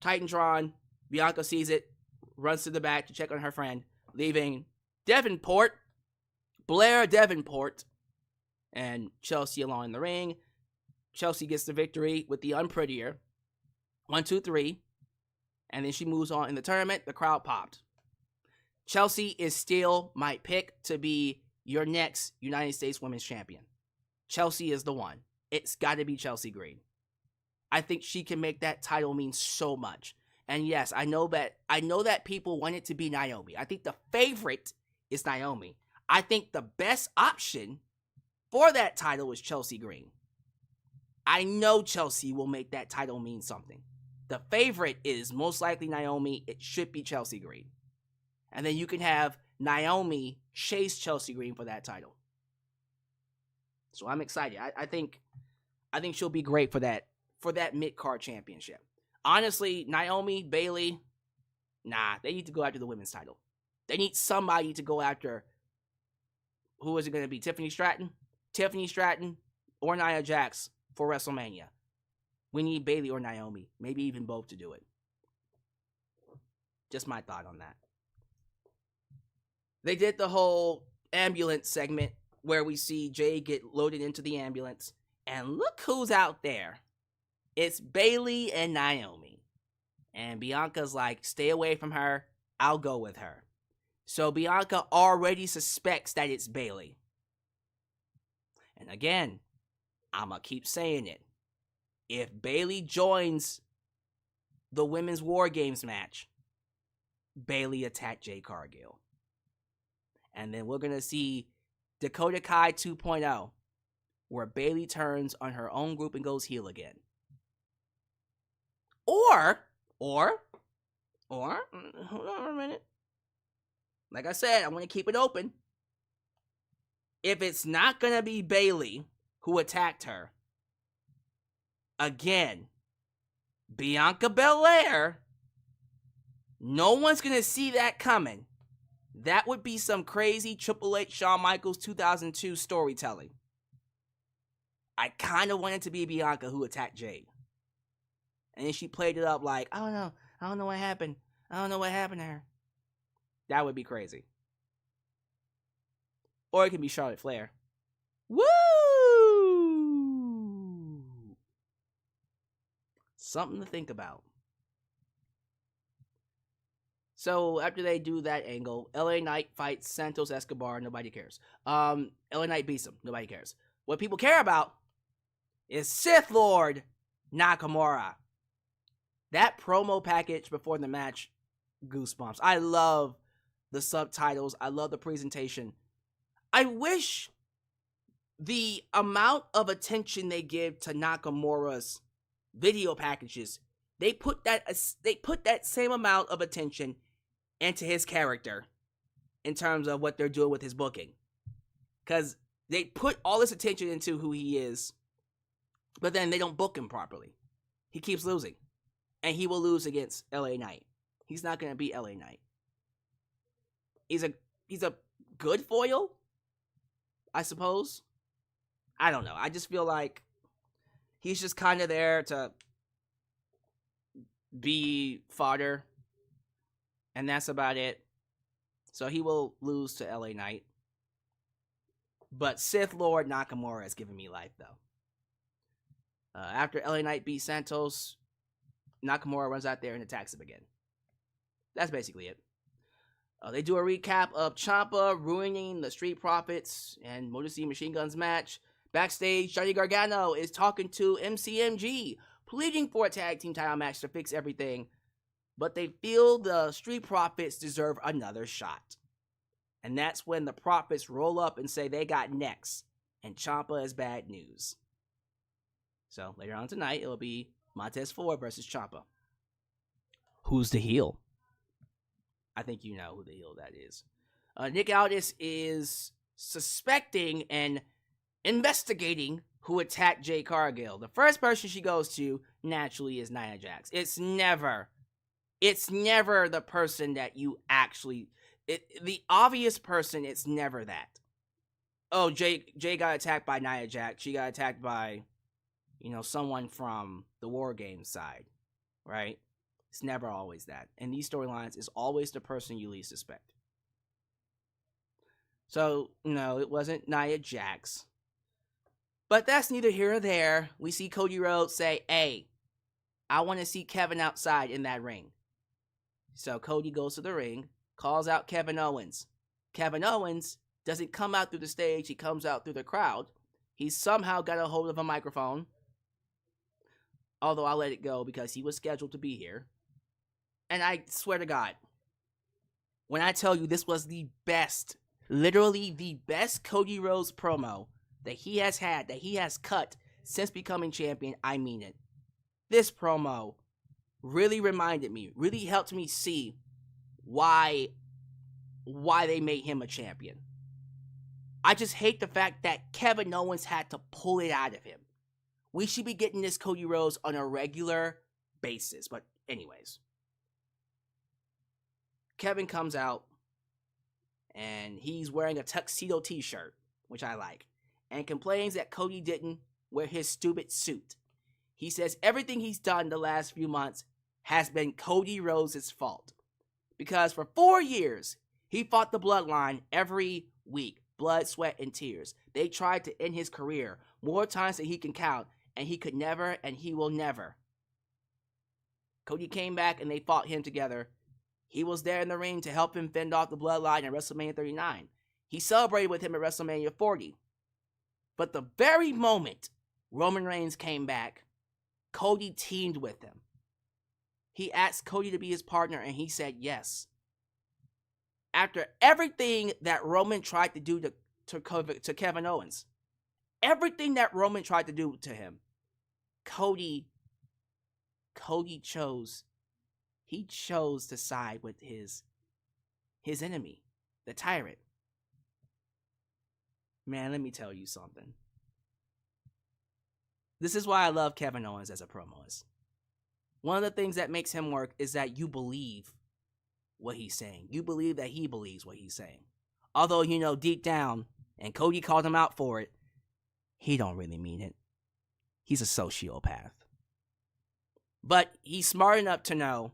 Speaker 1: Titantron, Bianca sees it, runs to the back to check on her friend, leaving Davenport, Blair Davenport, and Chelsea along in the ring. Chelsea gets the victory with the unprettier. 1, 2, 3. And then she moves on in the tournament. The crowd popped. Chelsea is still my pick to be your next United States Women's Champion. Chelsea is the one. It's got to be Chelsea Green. I think she can make that title mean so much. And yes, I know that people want it to be Naomi. I think the favorite is Naomi. I think the best option for that title is Chelsea Green. I know Chelsea will make that title mean something. The favorite is most likely Naomi. It should be Chelsea Green. And then you can have Naomi chase Chelsea Green for that title. So I'm excited. I think she'll be great for that mid-card championship. Honestly, Naomi, Bayley, they need to go after the women's title. They need somebody to go after. Who is it going to be? Tiffany Stratton? Tiffany Stratton or Nia Jax for WrestleMania. We need Bayley or Naomi. Maybe even both to do it. Just my thought on that. They did the whole ambulance segment where we see Jay get loaded into the ambulance. And look who's out there. It's Bayley and Naomi. And Bianca's like, stay away from her. I'll go with her. So Bianca already suspects that it's Bayley. And again, I'm going to keep saying it. If Bayley joins the Women's War Games match, Bayley attacked Jade Cargill. And then we're going to see Dakota Kai 2.0, where Bayley turns on her own group and goes heel again. Or, hold on a minute. Like I said, I want to keep it open. If it's not going to be Bayley who attacked her, again, Bianca Belair, no one's going to see that coming. That would be some crazy Triple H Shawn Michaels 2002 storytelling. I kind of wanted to be Bianca who attacked Jade. And then she played it up like, I don't know what happened. I don't know what happened to her. That would be crazy. Or it can be Charlotte Flair. Woo! Something to think about. So after they do that angle, LA Knight fights Santos Escobar. Nobody cares. LA Knight beats him. Nobody cares. What people care about is Sith Lord Nakamura. That promo package before the match, goosebumps. I love the subtitles. I love the presentation. I wish the amount of attention they give to Nakamura's video packages, they put that same amount of attention into his character in terms of what they're doing with his booking. Because they put all this attention into who he is, but then they don't book him properly. He keeps losing. And he will lose against LA Knight. He's not going to beat LA Knight. He's a good foil, I suppose. I don't know. I just feel like he's just kind of there to be fodder. And that's about it. So he will lose to LA Knight. But Sith Lord Nakamura has given me life, though. After LA Knight beats Santos, Nakamura runs out there and attacks him again. That's basically it. They do a recap of Ciampa ruining the Street Profits and Motor City Machine Guns match. Backstage, Johnny Gargano is talking to MCMG, pleading for a tag team title match to fix everything. But they feel the Street Profits deserve another shot. And that's when the Profits roll up and say they got next. And Ciampa is bad news. So later on tonight, it'll be Montez Ford versus Ciampa. Who's the heel? I think you know who the heel that is. Nick Aldis is suspecting and investigating who attacked Jay Cargill. The first person she goes to, naturally, is Nia Jax. It's never the person that you actually... the obvious person, it's never that. Oh, Jay got attacked by Nia Jax. She got attacked by, someone from the WarGames side, right? It's never always that. In these storylines, it's always the person you least suspect. So, no, it wasn't Nia Jax. But that's neither here nor there. We see Cody Rhodes say, hey, I want to see Kevin outside in that ring. So Cody goes to the ring, calls out Kevin Owens. Kevin Owens doesn't come out through the stage. He comes out through the crowd. He somehow got a hold of a microphone. Although I'll let it go because he was scheduled to be here. And I swear to God, when I tell you this was the best, literally the best Cody Rhodes promo that he has had, that he has cut since becoming champion, I mean it. This promo really reminded me, really helped me see why they made him a champion. I just hate the fact that Kevin Owens had to pull it out of him. We should be getting this Cody Rhodes on a regular basis. But anyways, Kevin comes out and he's wearing a tuxedo t-shirt, which I like, and complains that Cody didn't wear his stupid suit. He says everything he's done the last few months has been Cody Rhodes' fault. Because for 4 years, he fought the Bloodline every week. Blood, sweat, and tears. They tried to end his career more times than he can count, and he could never, and he will never. Cody came back and they fought him together. He was there in the ring to help him fend off the Bloodline at WrestleMania 39. He celebrated with him at WrestleMania 40. But the very moment Roman Reigns came back, Cody teamed with him. He asked Cody to be his partner, and he said yes. After everything that Roman tried to do to Kevin Owens. Everything that Roman tried to do to him, Cody chose to side with his enemy, the tyrant. Man, let me tell you something. This is why I love Kevin Owens as a promoist. One of the things that makes him work is that you believe what he's saying. You believe that he believes what he's saying. Although, deep down, and Cody called him out for it, he don't really mean it. He's a sociopath. But he's smart enough to know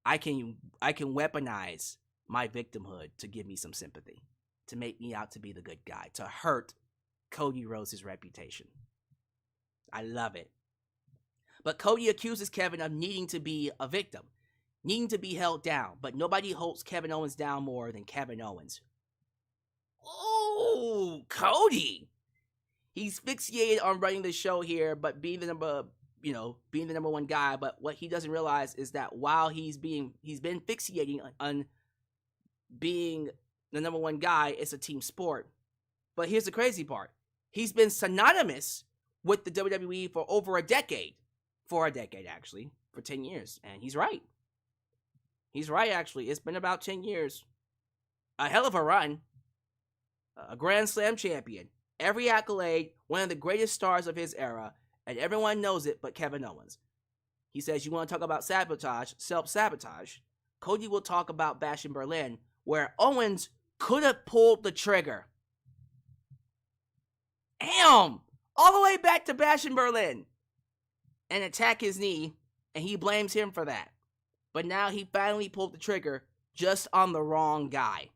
Speaker 1: I can weaponize my victimhood to give me some sympathy, to make me out to be the good guy, to hurt Cody Rhodes' reputation. I love it. But Cody accuses Kevin of needing to be a victim, needing to be held down, but nobody holds Kevin Owens down more than Kevin Owens. Oh, Cody! He's fixated on running the show here, but being the number one guy. But what he doesn't realize is that while he's been fixating on being the number one guy, it's a team sport. But here's the crazy part: he's been synonymous with the WWE for over a decade. For a decade, actually. For 10 years. And he's right. He's right, actually. It's been about 10 years. A hell of a run. A Grand Slam champion. Every accolade. One of the greatest stars of his era. And everyone knows it but Kevin Owens. He says, you want to talk about sabotage, self-sabotage. Cody will talk about Bash in Berlin, where Owens could have pulled the trigger. Damn! All the way back to Bash in Berlin. And attack his knee, and he blames him for that. But now he finally pulled the trigger just on the wrong guy.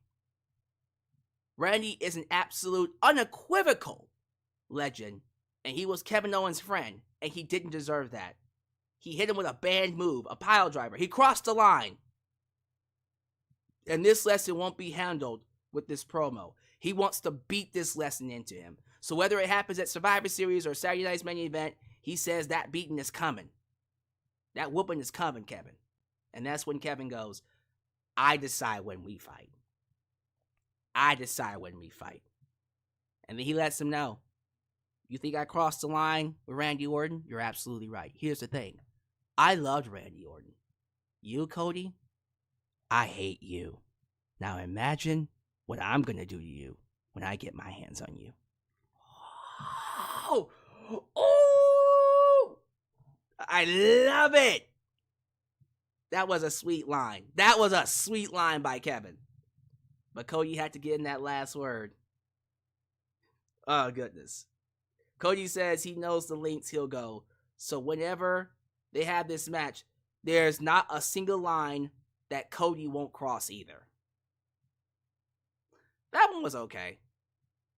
Speaker 1: Randy is an absolute, unequivocal legend, and he was Kevin Owens' friend, and he didn't deserve that. He hit him with a banned move, a pile driver. He crossed the line. And this lesson won't be handled with this promo. He wants to beat this lesson into him. So whether it happens at Survivor Series or Saturday Night's main event, he says that beating is coming. That whooping is coming, Kevin. And that's when Kevin goes, I decide when we fight. I decide when we fight. And then he lets him know, you think I crossed the line with Randy Orton? You're absolutely right. Here's the thing. I loved Randy Orton. You, Cody? I hate you. Now imagine what I'm going to do to you when I get my hands on you. Oh! I love it! That was a sweet line. That was a sweet line by Kevin. But Cody had to get in that last word. Oh, goodness. Cody says he knows the lengths he'll go. So whenever they have this match, there's not a single line that Cody won't cross either. That one was okay.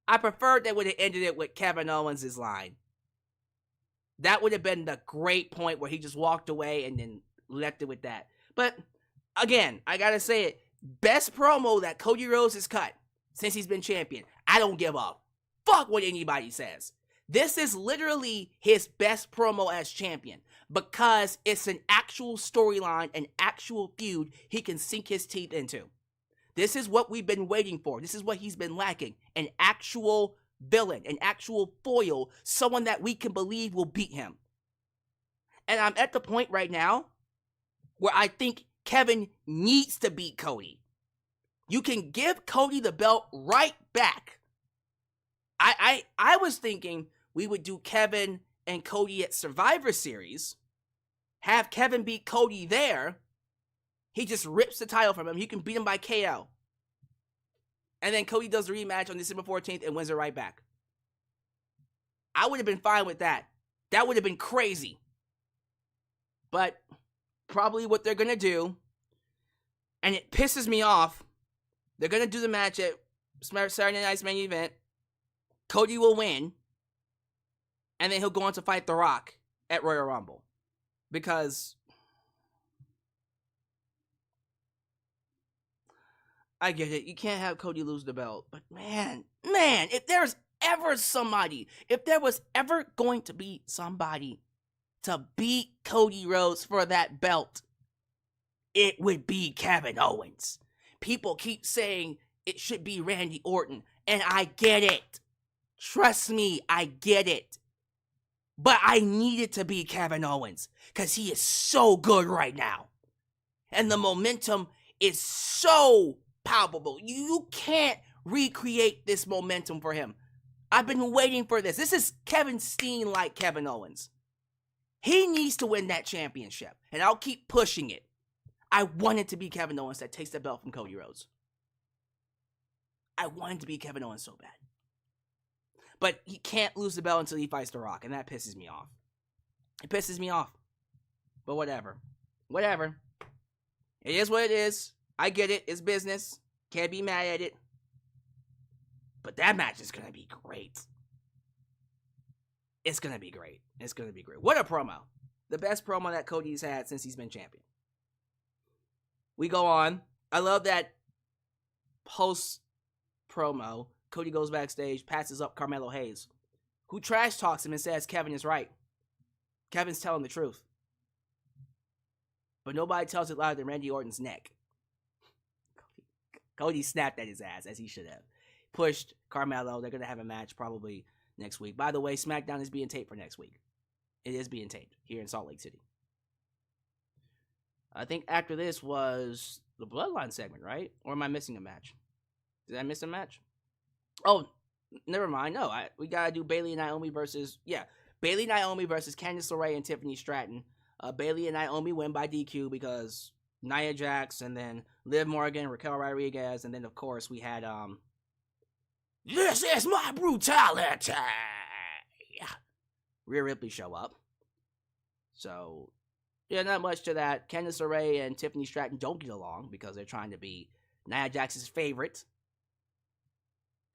Speaker 1: I preferred they would have ended it with Kevin Owens' line. That would have been the great point where he just walked away and then left it with that. But, again, I gotta say it. Best promo that Cody Rhodes has cut since he's been champion. I don't give a fuck what anybody says. This is literally his best promo as champion because it's an actual storyline, an actual feud he can sink his teeth into. This is what we've been waiting for. This is what he's been lacking. An actual villain, an actual foil, someone that we can believe will beat him. And I'm at the point right now where I think Kevin needs to beat Cody. You can give Cody the belt right back. I was thinking we would do Kevin and Cody at Survivor Series, have Kevin beat Cody there. He just rips the title from him. He can beat him by KO. And then Cody does the rematch on December 14th and wins it right back. I would have been fine with that. That would have been crazy. But probably what they're going to do, and it pisses me off, they're going to do the match at Saturday Night's main event. Cody will win. And then he'll go on to fight The Rock at Royal Rumble. Because I get it. You can't have Cody lose the belt. But man, if there's ever somebody, if there was ever going to be somebody to beat Cody Rhodes for that belt, it would be Kevin Owens. People keep saying it should be Randy Orton. And I get it. Trust me, I get it. But I needed to be Kevin Owens because he is so good right now. And the momentum is so palpable. You can't recreate this momentum for him. I've been waiting for this. This is Kevin Steen like Kevin Owens. He needs to win that championship. And I'll keep pushing it. I wanted to be Kevin Owens that takes the belt from Cody Rhodes. I wanted to be Kevin Owens so bad. But he can't lose the belt until he fights The Rock, and that pisses me off. It pisses me off. But whatever. Whatever. It is what it is. I get it. It's business. Can't be mad at it. But that match is going to be great. It's going to be great. It's going to be great. What a promo. The best promo that Cody's had since he's been champion. We go on. I love that post promo. Cody goes backstage, passes up Carmelo Hayes, who trash talks him and says Kevin is right. Kevin's telling the truth. But nobody tells it louder than Randy Orton's neck. Cody snapped at his ass, as he should have. Pushed Carmelo. They're going to have a match probably next week. By the way, SmackDown is being taped for next week. It is being taped here in Salt Lake City. I think after this was the Bloodline segment, right? Or am I missing a match? Did I miss a match? Oh, never mind. No, we got to do Bayley and Naomi versus... Yeah, Bayley and Naomi versus Candice LeRae and Tiffany Stratton. Bayley and Naomi win by DQ because Nia Jax and then Liv Morgan, Raquel Rodriguez, and then, of course, we had... This is my brutality! Rhea Ripley show up. So, yeah, not much to that. Candice LeRae and Tiffany Stratton don't get along because they're trying to be Nia Jax's favorite.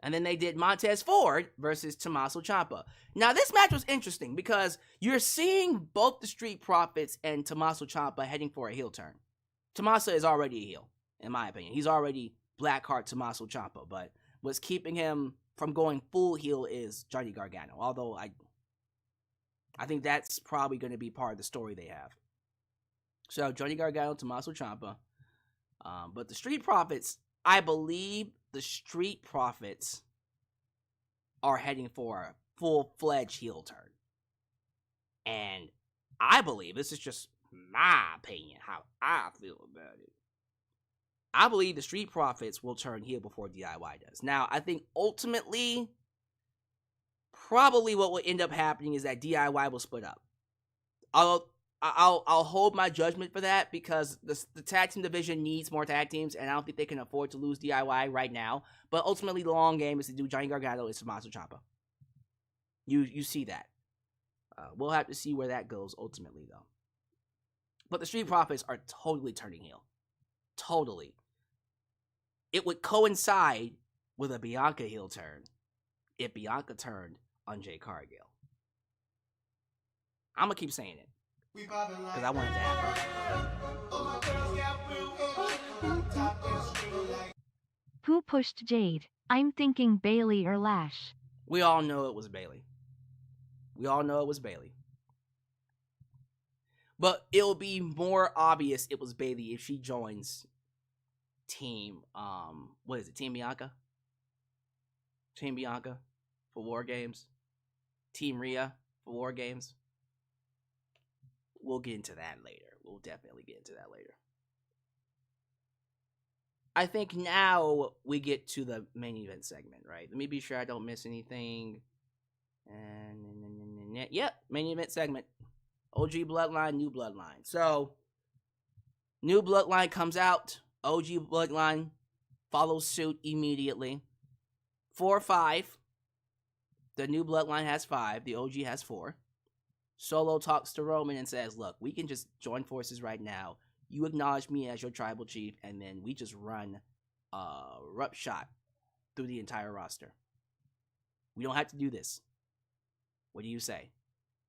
Speaker 1: And then they did Montez Ford versus Tommaso Ciampa. Now, this match was interesting because you're seeing both the Street Profits and Tommaso Ciampa heading for a heel turn. Tommaso is already a heel, in my opinion. He's already Blackheart Tommaso Ciampa, but what's keeping him from going full heel is Johnny Gargano. Although I think that's probably going to be part of the story they have. So, Johnny Gargano, Tommaso Ciampa. But the Street Profits, I believe the Street Profits are heading for a full-fledged heel turn. And I believe, this is just my opinion, how I feel about it. I believe the Street Profits will turn heel before DIY does. Now, I think ultimately, probably what will end up happening is that DIY will split up. I'll hold my judgment for that because the tag team division needs more tag teams, and I don't think they can afford to lose DIY right now. But ultimately, the long game is to do Johnny Gargano and Tommaso Ciampa. You see that. We'll have to see where that goes ultimately, though. But the Street Profits are totally turning heel. Totally. It would coincide with a Bianca heel turn if Bianca turned on Jade Cargill. I'm going to keep saying it. Because I want it to happen.
Speaker 2: Who pushed Jade? I'm thinking Bayley or Lash.
Speaker 1: We all know it was Bayley. But it'll be more obvious it was Bayley if she joins Team, what is it, Team Bianca? Team Bianca for WARGAMES. Team Rhea for WARGAMES. We'll get into that later. We'll definitely get into that later. I think now we get to the main event segment, right? Let me be sure I don't miss anything. And yep, main event segment. OG Bloodline, New Bloodline. So, New Bloodline comes out. OG Bloodline follows suit immediately. 4-5. The New Bloodline has 5. The OG has 4. Solo talks to Roman and says, look, we can just join forces right now. You acknowledge me as your tribal chief, and then we just run rup shot through the entire roster. We don't have to do this. What do you say?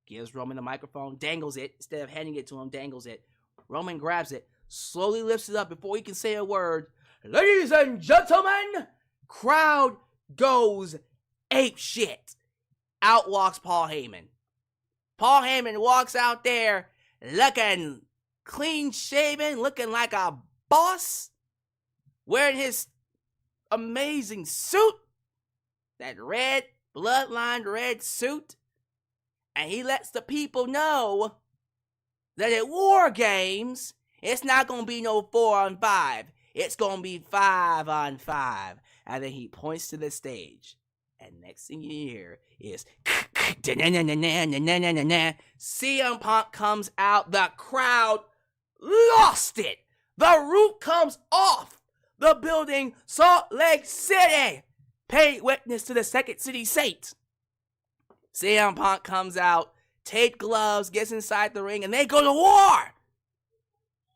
Speaker 1: Gives Roman the microphone, dangles it. Instead of handing it to him, dangles it. Roman grabs it, slowly lifts it up before he can say a word. Ladies and gentlemen, crowd goes ape shit. Out walks Paul Heyman. Paul Heyman walks out there looking clean shaven, looking like a boss, wearing his amazing suit, that red bloodline red suit, and he lets the people know that at War Games, it's not going to be no 4-on-5. It's going to be 5-on-5. And then he points to the stage. And next thing you hear is CM Punk comes out. The crowd lost it. The roof comes off the building. Salt Lake City paid witness to the Second City Saints. CM Punk comes out, taped gloves, gets inside the ring, and they go to war.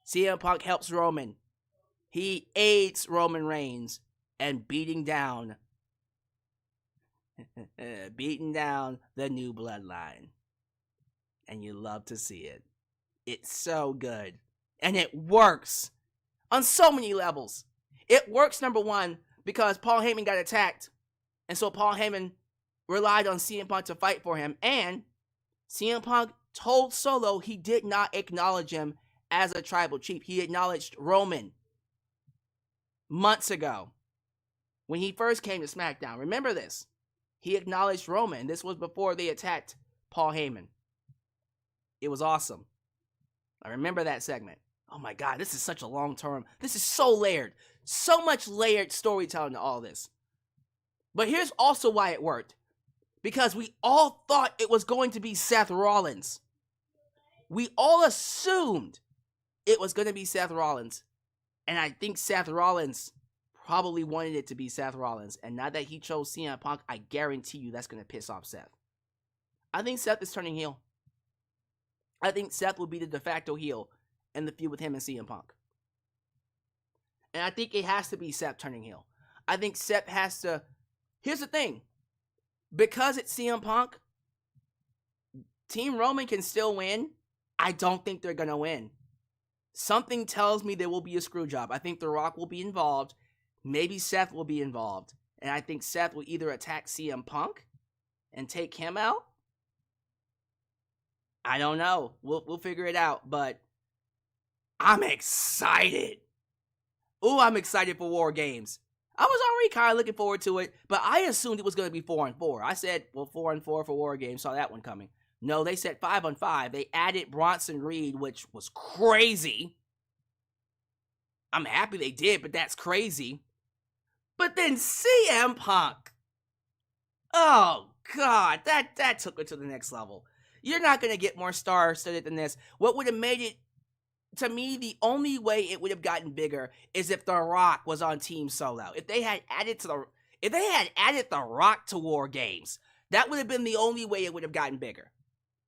Speaker 1: CM Punk helps Roman. He aids Roman Reigns and beating down the new bloodline. And you love to see it. It's so good. And it works on so many levels. It works, number one, because Paul Heyman got attacked. And so Paul Heyman relied on CM Punk to fight for him. And CM Punk told Solo he did not acknowledge him as a tribal chief. He acknowledged Roman months ago when he first came to SmackDown. Remember this. He acknowledged Roman. This was before they attacked Paul Heyman. It was awesome. I remember that segment. Oh my God, this is such a long term. This is so layered. So much layered storytelling to all this. But here's also why it worked. Because we all thought it was going to be Seth Rollins. We all assumed it was going to be Seth Rollins. And I think Seth Rollins probably wanted it to be Seth Rollins. And now that he chose CM Punk, I guarantee you that's going to piss off Seth. I think Seth is turning heel. I think Seth will be the de facto heel in the feud with him and CM Punk. And I think it has to be Seth turning heel. I think Seth has to... Here's the thing. Because it's CM Punk, Team Roman can still win. I don't think they're going to win. Something tells me there will be a screw job. I think The Rock will be involved. Maybe Seth will be involved. And I think Seth will either attack CM Punk and take him out. I don't know. We'll figure it out. But I'm excited. Ooh, I'm excited for War Games. I was already kind of looking forward to it, but I assumed it was going to be 4-on-4. I said, well, 4-on-4 for War Games. Saw that one coming. No, they said 5-on-5. They added Bronson Reed, which was crazy. I'm happy they did, but that's crazy. But then CM Punk. Oh, God. That took it to the next level. You're not going to get more star-studded than this. What would have made it, to me, the only way it would have gotten bigger is if The Rock was on Team Solo. If they had added The Rock to War Games, that would have been the only way it would have gotten bigger.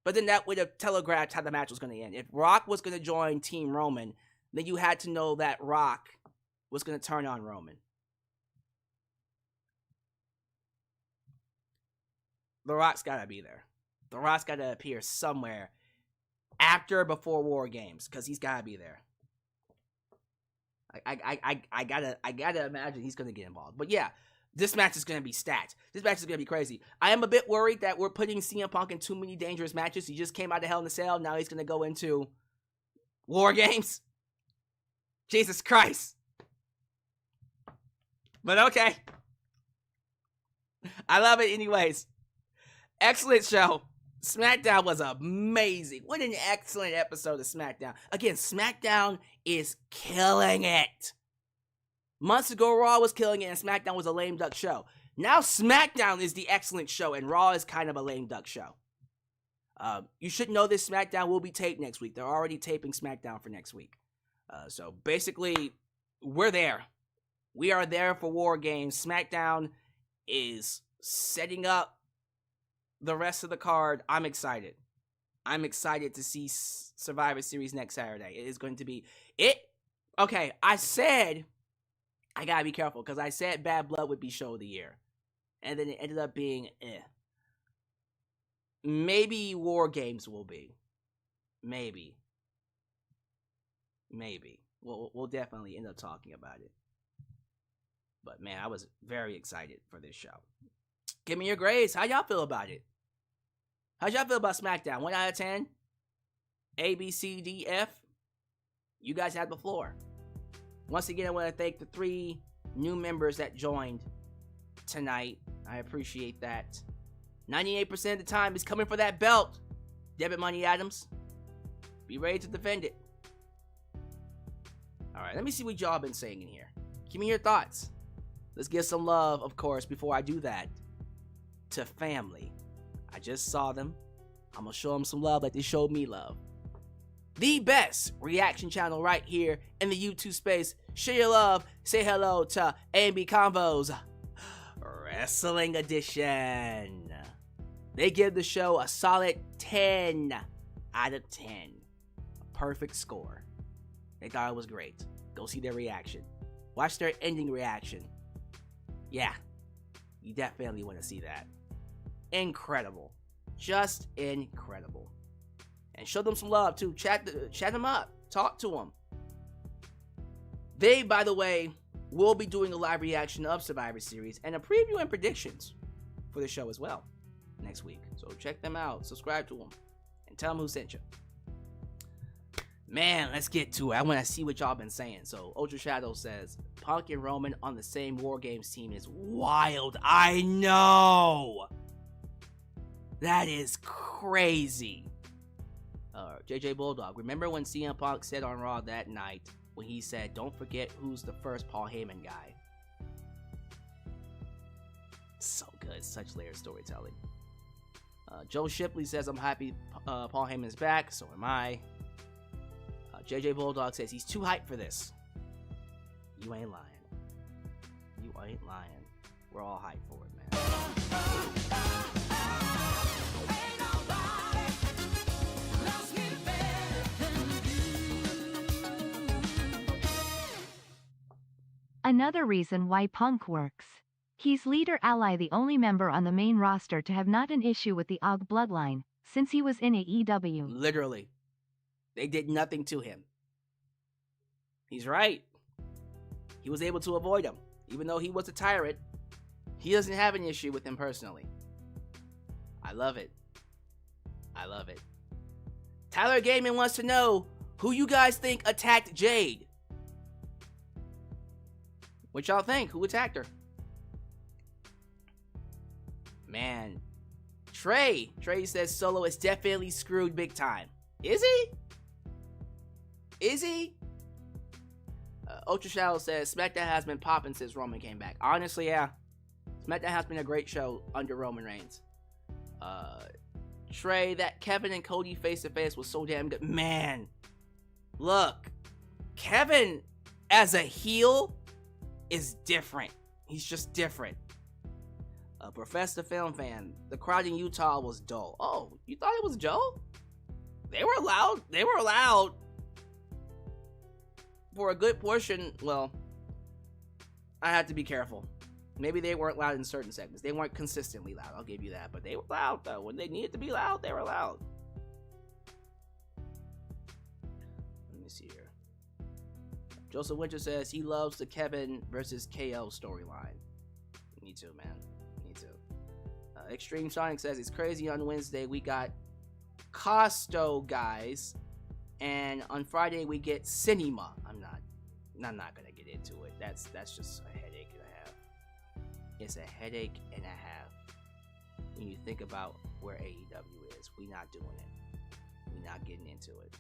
Speaker 1: But then that would have telegraphed how the match was going to end. If Rock was going to join Team Roman, then you had to know that Rock was going to turn on Roman. The Rock's got to be there. The Rock's got to appear somewhere after or before War Games, because he's got to be there. I gotta imagine he's going to get involved. But yeah, this match is going to be stacked. This match is going to be crazy. I am a bit worried that we're putting CM Punk in too many dangerous matches. He just came out of Hell in a Cell. Now he's going to go into War Games. Jesus Christ. But okay. I love it anyways. Excellent show. SmackDown was amazing. What an excellent episode of SmackDown. Again, SmackDown is killing it. Months ago, Raw was killing it, and SmackDown was a lame duck show. Now, SmackDown is the excellent show, and Raw is kind of a lame duck show. You should know this SmackDown will be taped next week. They're already taping SmackDown for next week. So, basically, we're there. We are there for War Games. SmackDown is setting up the rest of the card. I'm excited. I'm excited to see Survivor Series next Saturday. It is going to be... Okay, I said... I gotta be careful, because I said Bad Blood would be show of the year. And then it ended up being Maybe War Games will be. Maybe. We'll definitely end up talking about it. But man, I was very excited for this show. Give me your grades. How y'all feel about it? How y'all feel about SmackDown? 1 out of 10? A, B, C, D, F? You guys have the floor. Once again, I want to thank the 3 new members that joined tonight. I appreciate that. 98% of the time, he's coming for that belt. Debit Money Adams. Be ready to defend it. Alright, let me see what y'all been saying in here. Give me your thoughts. Let's give some love, of course, before I do that, to family. I just saw them. I'm going to show them some love like they showed me love. The best reaction channel right here in the YouTube space. Share your love. Say hello to A&B Convos Wrestling Edition. They give the show a solid 10 out of 10. A perfect score. They thought it was great. Go see their reaction. Watch their ending reaction. Yeah, you definitely want to see that. Incredible. Just incredible. And show them some love too. Chat them up. Talk to them. They, by the way, will be doing a live reaction of Survivor Series and a preview and predictions for the show as well next week. So check them out. Subscribe to them. And tell them who sent you. Man, let's get to it. I want to see what y'all been saying. So Ultra Shadow says, Punk and Roman on the same War Games team is wild. I know. That is crazy. JJ Bulldog, remember when CM Punk said on Raw that night when he said, don't forget who's the first Paul Heyman guy? So good. Such layered storytelling. Joe Shipley says, I'm happy Paul Heyman's back. So am I. JJ Bulldog says, he's too hyped for this. You ain't lying. You ain't lying. We're all hyped for it, man.
Speaker 2: Another reason why Punk works. He's leader ally, the only member on the main roster to have not an issue with the OG Bloodline since he was in AEW.
Speaker 1: Literally. They did nothing to him. He's right. He was able to avoid him. Even though he was a tyrant, he doesn't have an issue with him personally. I love it. I love it. Tyler Gaiman wants to know who you guys think attacked Jade. What y'all think? Who attacked her? Man. Trey says Solo is definitely screwed big time. Is he? Is he? Ultra Shadow says SmackDown has been popping since Roman came back. Honestly, yeah. SmackDown has been a great show under Roman Reigns. Trey, that Kevin and Cody face-to-face was so damn good. Man. Look. Kevin, as a heel, is different. He's just different. Professor Film Fan, the crowd in Utah was dull. Oh, you thought it was Joe? They were loud. They were loud. For a good portion, well, I had to be careful. Maybe they weren't loud in certain segments. They weren't consistently loud, I'll give you that. But they were loud, though. When they needed to be loud, they were loud. Let me see here. Joseph Winter says he loves the Kevin versus KO storyline. Me too, man. Me too. Extreme Sonic says it's crazy. On Wednesday, we got Costo guys. And on Friday, we get Cinema. I'm not going to get into it. That's just a headache and a half. It's a headache and a half. When you think about where AEW is, we not doing it. We not getting into it.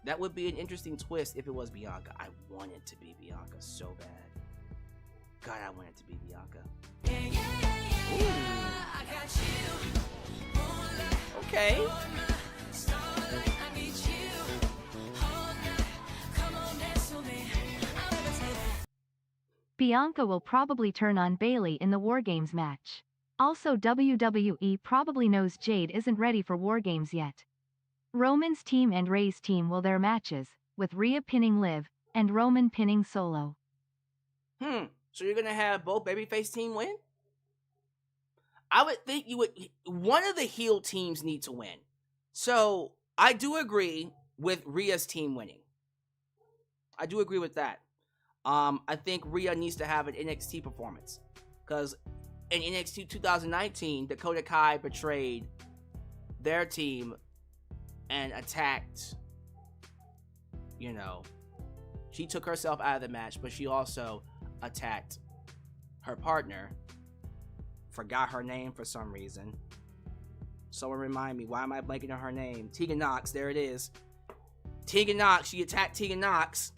Speaker 1: That would be an interesting twist if it was Bianca. I want it to be Bianca so bad. God, I want it to be Bianca. Okay.
Speaker 2: Bianca will probably turn on Bayley in the War Games match. Also, WWE probably knows Jade isn't ready for War Games yet. Roman's team and Ray's team will their matches, with Rhea pinning Liv, and Roman pinning Solo.
Speaker 1: So you're gonna have both babyface team win? I would think you would. One of the heel teams need to win. So I do agree with Rhea's team winning. I do agree with that. I think Rhea needs to have an NXT performance. Because in NXT 2019, Dakota Kai betrayed their team and attacked, she took herself out of the match, but she also attacked her partner, forgot her name for some reason. Someone remind me, why am I blanking on her name? Tegan Nox, there it is. Tegan Nox, she attacked Tegan Nox.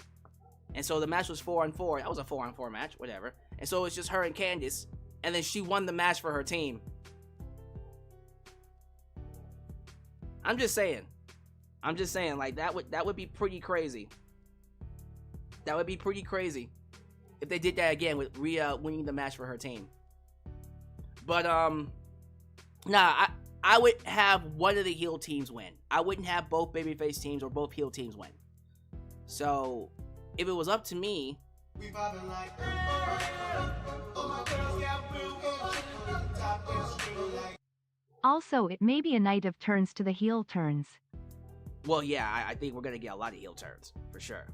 Speaker 1: And so the match was 4-on-4. That was a 4-on-4 match, whatever. And so it was just her and Candice. And then she won the match for her team. I'm just saying, like, that would be pretty crazy. That would be pretty crazy if they did that again with Rhea winning the match for her team. But nah, I would have one of the heel teams win. I wouldn't have both babyface teams or both heel teams win. So if it was up to me,
Speaker 2: also, it may be a night of turns to the heel turns.
Speaker 1: well, yeah, I think we're gonna get a lot of heel turns for sure.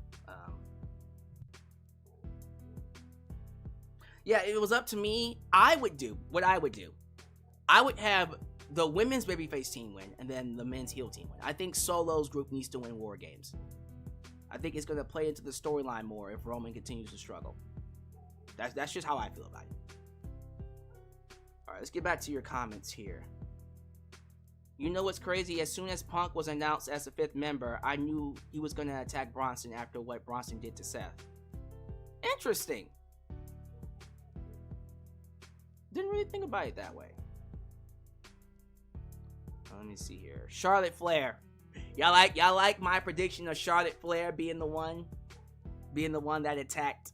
Speaker 1: Yeah, if it was up to me, I would do what I would do. I would have the women's babyface team win, and then the men's heel team win. I think Solo's group needs to win War Games. I think it's going to play into the storyline more if Roman continues to struggle. That's just how I feel about it. Alright, let's get back to your comments here. You know what's crazy? As soon as Punk was announced as the 5th member, I knew he was going to attack Bronson after what Bronson did to Seth. Interesting. Didn't really think about it that way. Let me see here. Charlotte Flair. Y'all like my prediction of Charlotte Flair being the one that attacked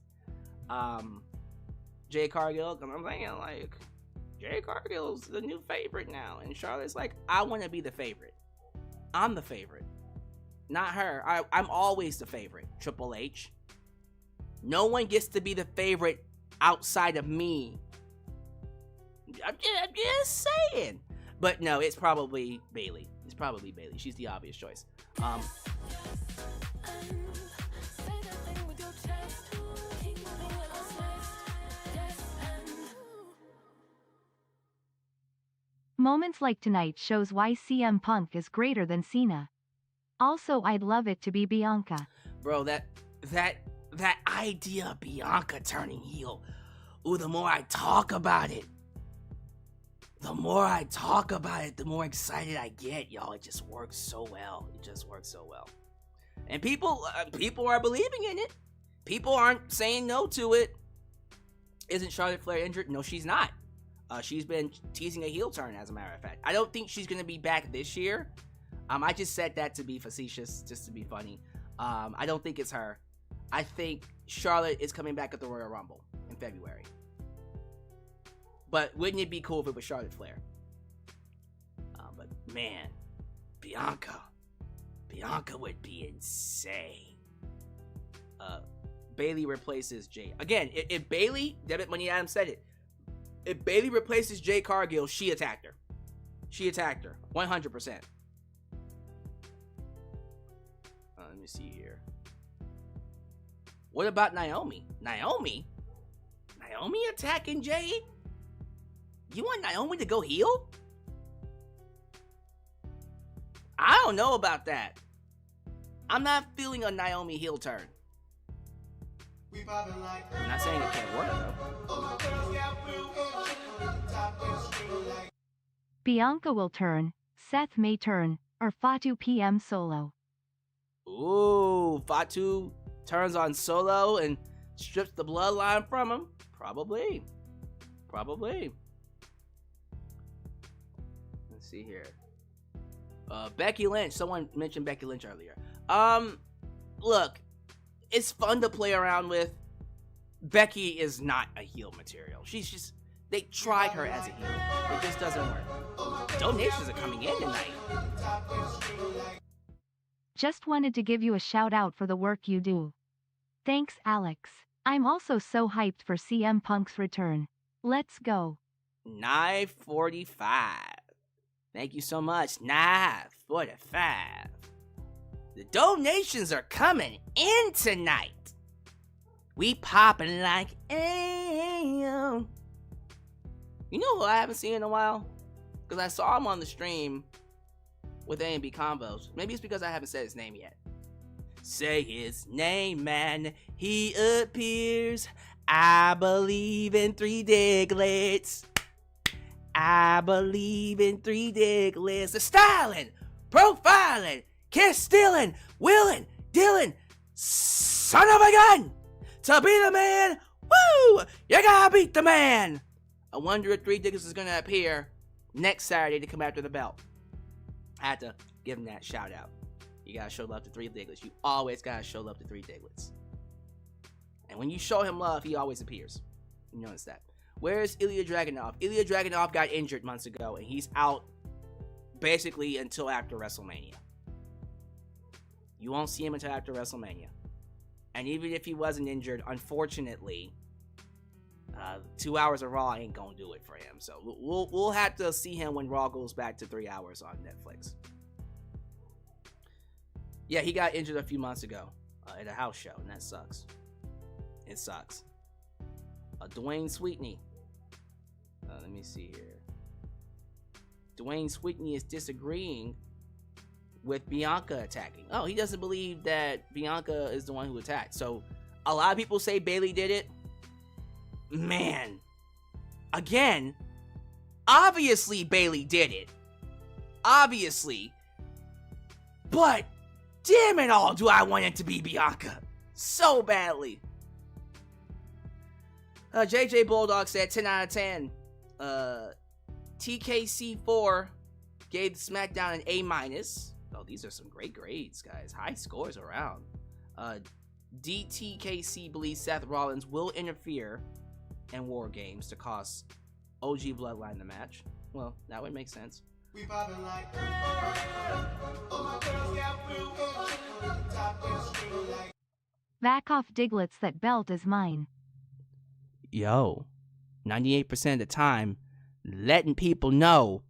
Speaker 1: Jay Cargill? Because I'm thinking, like, Jay Cargill's the new favorite now, and Charlotte's like, I want to be the favorite. I'm the favorite, not her. I'm always the favorite. Triple H. No one gets to be the favorite outside of me. I'm just saying. But no, it's probably Bayley. It's probably Bayley. She's the obvious choice.
Speaker 2: Moments like tonight shows why CM Punk is greater than Cena. Also, I'd love it to be Bianca.
Speaker 1: Bro, that idea of Bianca turning heel. Ooh, the more I talk about it, the more excited I get, y'all. It just works so well. And people are believing in it. People aren't saying no to it. Isn't Charlotte Flair injured? No, she's not. She's been teasing a heel turn, as a matter of fact. I don't think she's going to be back this year. I just said that to be facetious, just to be funny. I don't think it's her. I think Charlotte is coming back at the Royal Rumble in February. But wouldn't it be cool if it was Charlotte Flair? But man, Bianca would be insane. Bayley replaces Jay. Again, if Bayley, Debit Money Adams said it. If Bayley replaces Jay Cargill, she attacked her. 100%. Let me see here. What about Naomi? Naomi attacking Jade? You want Naomi to go heel? I don't know about that. I'm not feeling a Naomi heel turn. I'm not saying it can't work, though.
Speaker 2: Bianca will turn, Seth may turn, or Fatu PM Solo.
Speaker 1: Ooh, Fatu turns on Solo and strips the bloodline from him? Probably. Let's see here. Becky Lynch. Someone mentioned Becky Lynch earlier. Look, it's fun to play around with. Becky is not a heel material. They tried her as a heel. It just doesn't work. Donations are coming in tonight.
Speaker 2: Just wanted to give you a shout out for the work you do. Thanks, Alyx. I'm also so hyped for CM Punk's return. Let's go.
Speaker 1: 9:45. Thank you so much. 9:45. The donations are coming in tonight. We popping like ayo. You know who I haven't seen in a while? Because I saw him on the stream with A&B combos. Maybe it's because I haven't said his name yet. Say his name, man. He appears I believe in 3 Diglets. I believe in 3 Diglets. The styling, profiling, kiss stealing, willing, dealing, son of a gun. To be the man, woo! You gotta beat the man. I wonder if 3 Diglets is gonna appear next Saturday to come after the belt. I had to give him that shout out. You gotta show love to 3 Diglets. You always gotta show love to 3 Diglets. And when you show him love, he always appears. You notice that. Where's Ilya Dragunov? Ilya Dragunov got injured months ago, and he's out basically until after WrestleMania. You won't see him until after WrestleMania. And even if he wasn't injured, unfortunately, 2 hours of Raw ain't gonna do it for him. So we'll have to see him when Raw goes back to 3 hours on Netflix. Yeah, he got injured a few months ago at a house show, and that sucks. It sucks. Dwayne Sweetney. Let me see here. Dwayne Sweetney is disagreeing with Bianca attacking. Oh, he doesn't believe that Bianca is the one who attacked. So a lot of people say Bayley did it. Man, again, obviously Bayley did it. Obviously. But damn it all, do I want it to be Bianca so badly. JJ Bulldog said 10 out of 10. TKC4 gave SmackDown an A-. Oh, these are some great grades, guys. High scores around. DTKC believes Seth Rollins will interfere in War Games to cost OG Bloodline the match. Well, that would make sense. We poppin' like
Speaker 2: Back off, Diglets, that belt is mine.
Speaker 1: Yo, 98% of the time, letting people know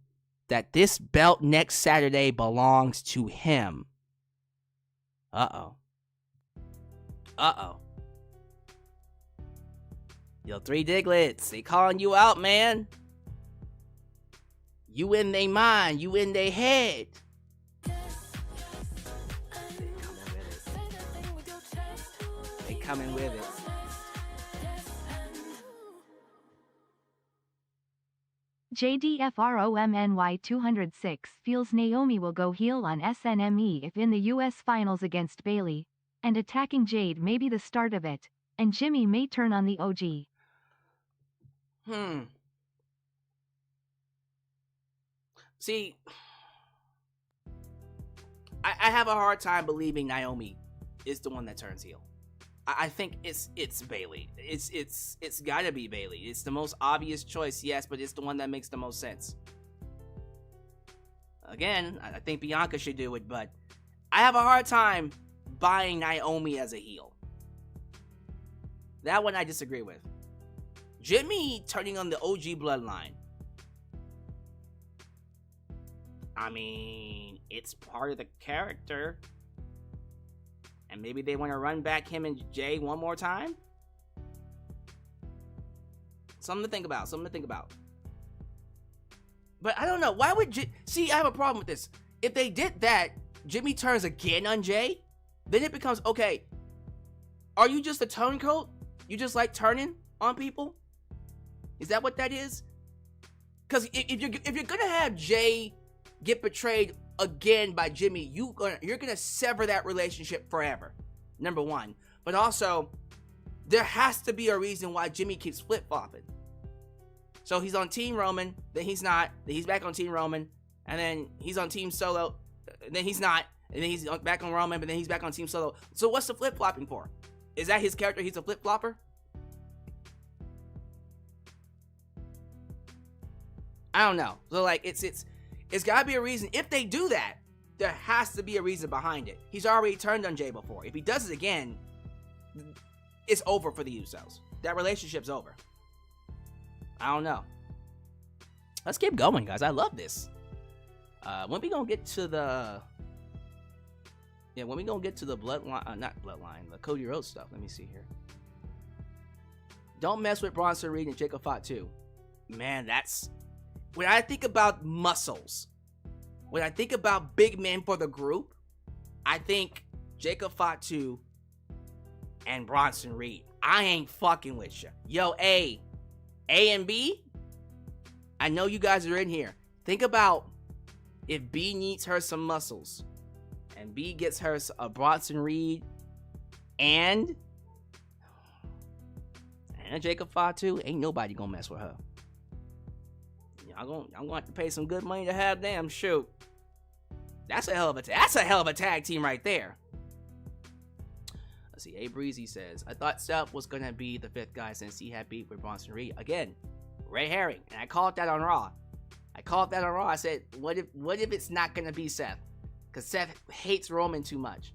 Speaker 1: that this belt next Saturday belongs to him. Uh-oh. Uh-oh. Yo, 3 Diglets, they calling you out, man. You in they mind, you in they head. They coming with it.
Speaker 2: JDFROMNY 206 feels Naomi will go heel on SNME if in the US finals against Bayley, and attacking Jade may be the start of it, and Jimmy may turn on the OG.
Speaker 1: See, I have a hard time believing Naomi is the one that turns heel. I think it's Bayley. It's gotta be Bayley. It's the most obvious choice, yes, but it's the one that makes the most sense. Again, I think Bianca should do it, but I have a hard time buying Naomi as a heel. That one I disagree with. Jimmy turning on the OG Bloodline. I mean, it's part of the character. And maybe they want to run back him and Jay one more time? Something to think about. But I don't know. Why would see, I have a problem with this. If they did that, Jimmy turns again on Jay, then it becomes, okay, are you just a turncoat? You just like turning on people? Is that what that is? Because if you're gonna have Jay get betrayed again by Jimmy, you're gonna sever that relationship forever. Number one. But also, there has to be a reason why Jimmy keeps flip-flopping. So he's on Team Roman, then he's not, then he's back on Team Roman, and then he's on Team Solo, then he's not, and then he's back on Roman, but then he's back on Team Solo. So what's the flip-flopping for? Is that his character? He's a flip-flopper? I don't know. So like, it's gotta be a reason. If they do that, there has to be a reason behind it. He's already turned on Jay before. If he does it again, it's over for the Usos. That relationship's over. I don't know. Let's keep going, guys. I love this. When we gonna get to the... Yeah, when we gonna get to the Bloodline... not Bloodline, the Cody Rhodes stuff. Let me see here. Don't mess with Bronson Reed and Jacob Fatu. Man, that's... When I think about muscles, when I think about big men for the group, I think Jacob Fatu and Bronson Reed. I ain't fucking with you. Yo, A and B, I know you guys are in here. Think about if B needs her some muscles and B gets her a Bronson Reed and a Jacob Fatu, ain't nobody gonna mess with her. I'm going to have to pay some good money to have them. Shoot. That's a hell of a tag team right there. Let's see. A Breezy says, I thought Seth was going to be the 5th guy since he had beef with Bronson Reed. Again, red herring. And I called that on Raw. I said, what if it's not going to be Seth? Because Seth hates Roman too much.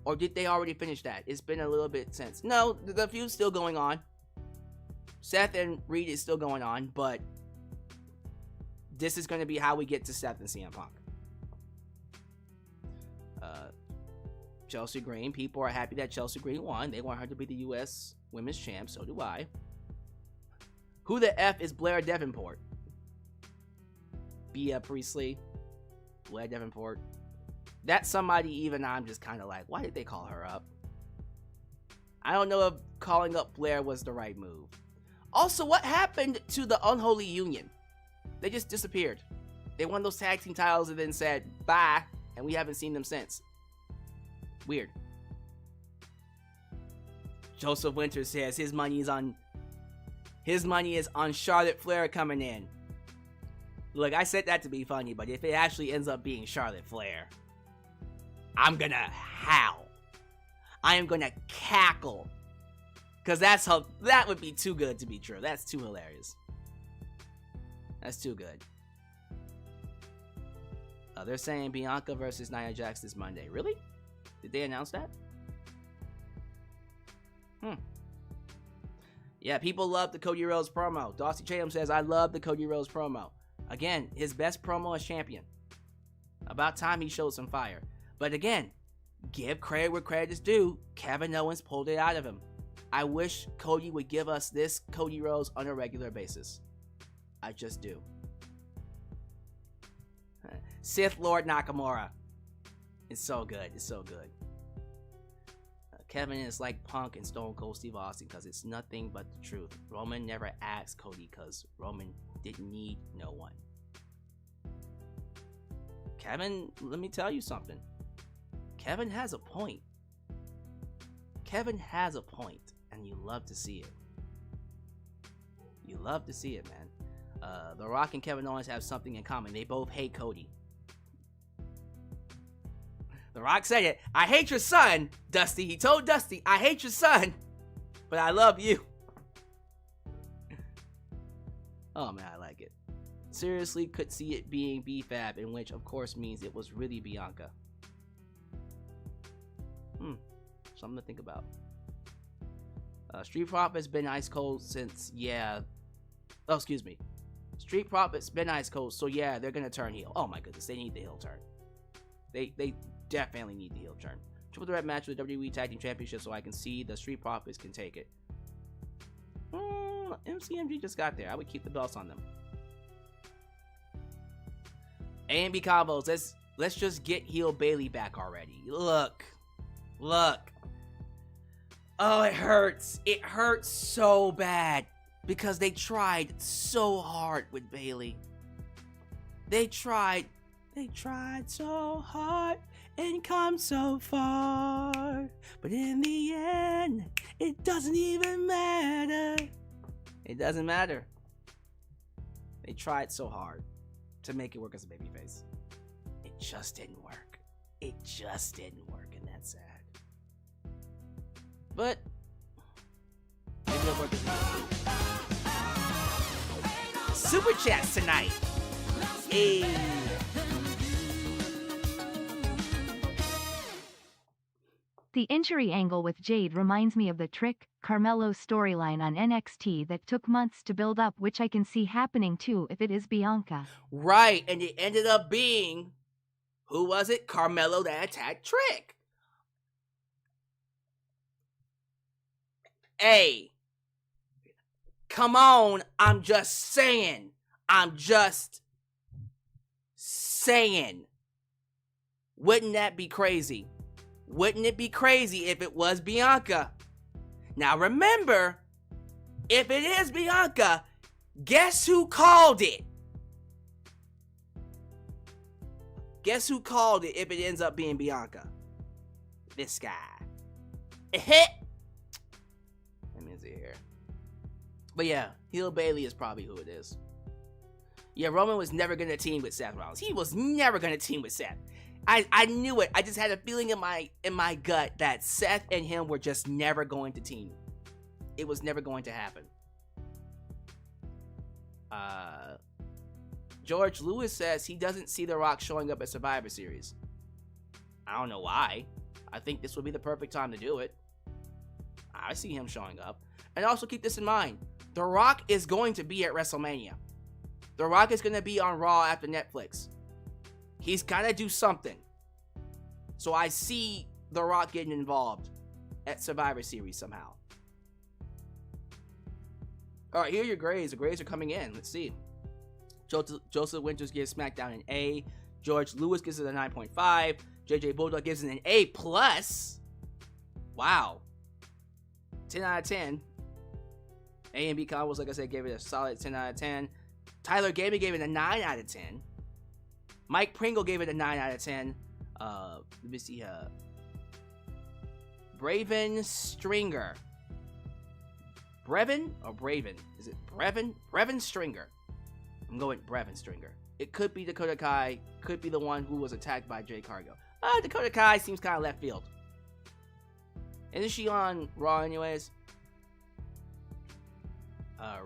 Speaker 1: Or did they already finish that? It's been a little bit since. No, the feud's still going on. Seth and Reed is still going on, but this is going to be how we get to Seth and CM Punk. Chelsea Green. People are happy that Chelsea Green won. They want her to be the U.S. Women's Champ. So do I. Who the F is Blair Davenport? Bea Priestley. Blair Davenport. That's somebody even I'm just kind of like, why did they call her up? I don't know if calling up Blair was the right move. Also, what happened to the Unholy Union? They just disappeared. They won those tag team titles and then said bye, and we haven't seen them since. Weird. Joseph Winters says his money is on Charlotte Flair coming in. Look, I said that to be funny, but if it actually ends up being Charlotte Flair, I'm gonna howl. I am gonna cackle. Because that would be too good to be true. That's too hilarious. That's too good. They're saying Bianca versus Nia Jax this Monday. Really? Did they announce that? Yeah, people love the Cody Rhodes promo. Darcy Chatham says, I love the Cody Rhodes promo. Again, his best promo as champion. About time he showed some fire. But again, give credit where credit is due. Kevin Owens pulled it out of him. I wish Cody would give us this Cody Rhodes on a regular basis. I just do. Sith Lord Nakamura. It's so good. It's so good. Kevin is like Punk and Stone Cold Steve Austin because it's nothing but the truth. Roman never asked Cody because Roman didn't need no one. Kevin, let me tell you something. Kevin has a point. Kevin has a point, and you love to see it. You love to see it, man. The Rock and Kevin Owens have something in common. They both hate Cody. The Rock said it. I hate your son, Dusty. He told Dusty, I hate your son, but I love you. Oh, man, I like it. Seriously, could see it being B-Fab, in which, of course, means it was really Bianca. Something to think about. Street Profits been ice cold since, Street Profits been ice cold, so yeah, they're gonna turn heel. Oh my goodness, they need the heel turn. They definitely need the heel turn. Triple threat match with the WWE Tag Team Championship so I can see the Street Profits can take it. MCMG just got there. I would keep the belts on them. A and B combos. Let's just get heel Bayley back already. Look. Oh, it hurts. It hurts so bad because they tried so hard with Bayley. They tried so hard and come so far, but in the end, it doesn't even matter. It doesn't matter. They tried so hard to make it work as a babyface. It just didn't work. And that's sad. But maybe it'll work as a babyface. Super chats tonight. Hey.
Speaker 2: The injury angle with Jade reminds me of the Trick Carmelo storyline on NXT that took months to build up, which I can see happening too if it is Bianca.
Speaker 1: Right, and it ended up being, who was it? Carmelo that attacked Trick. Hey, come on, I'm just saying. Wouldn't that be crazy? Wouldn't it be crazy if it was Bianca? Now remember, if it is Bianca, guess who called it? Guess who called it if it ends up being Bianca? This guy. Let me see here. But yeah, Heel Bailey is probably who it is. Yeah, Roman was never going to team with Seth Rollins. He was never going to team with Seth. I knew it. I just had a feeling in my gut that Seth and him were just never going to team. It was never going to happen. George Lewis says he doesn't see The Rock showing up at Survivor Series. I don't know why. I think this would be the perfect time to do it. I see him showing up. And also keep this in mind. The Rock is going to be at WrestleMania. The Rock is going to be on Raw after Netflix. He's got to do something. So I see The Rock getting involved at Survivor Series somehow. All right, here are your grades. The grades are coming in. Let's see. Joseph Winters gives SmackDown an A. George Lewis gives it a 9.5. JJ Bulldog gives it an A+. Wow. 10 out of 10. A&B Combos, like I said, gave it a solid 10 out of 10. Tyler Gaming gave it a 9 out of 10. Mike Pringle gave it a 9 out of 10. Let me see. Braven Stringer. Brevin or Braven? Is it Brevin? Brevin Stringer. I'm going Brevin Stringer. It could be Dakota Kai. Could be the one who was attacked by Jay Cargo. Dakota Kai seems kind of left field. Isn't she on Raw anyways?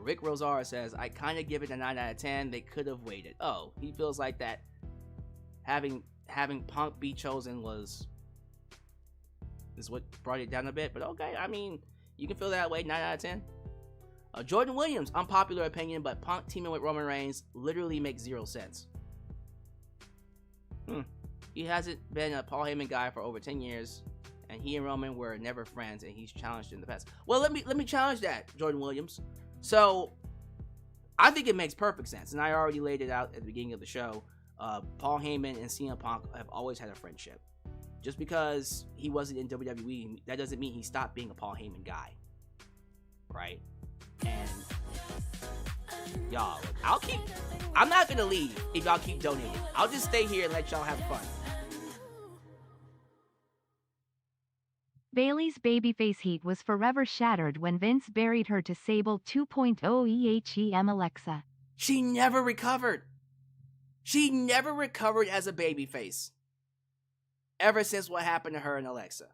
Speaker 1: Rick Rosara says, I kind of give it a 9 out of 10. They could have waited. Oh, he feels like that having Punk be chosen is what brought it down a bit. But okay, I mean, you can feel that way. 9 out of 10. Jordan Williams, unpopular opinion, but Punk teaming with Roman Reigns literally makes 0 sense. He hasn't been a Paul Heyman guy for over 10 years, and he and Roman were never friends, and he's challenged in the past. Well, let me challenge that, Jordan Williams. So, I think it makes perfect sense, and I already laid it out at the beginning of the show. Paul Heyman and CM Punk have always had a friendship. Just because he wasn't in WWE, that doesn't mean he stopped being a Paul Heyman guy. Right? And y'all, I'm not gonna leave if y'all keep donating. I'll just stay here and let y'all have fun.
Speaker 2: Bayley's babyface heat was forever shattered when Vince buried her to Sable 2.0 EHEM Alexa.
Speaker 1: She never recovered. She never recovered as a babyface. Ever since what happened to her and Alexa.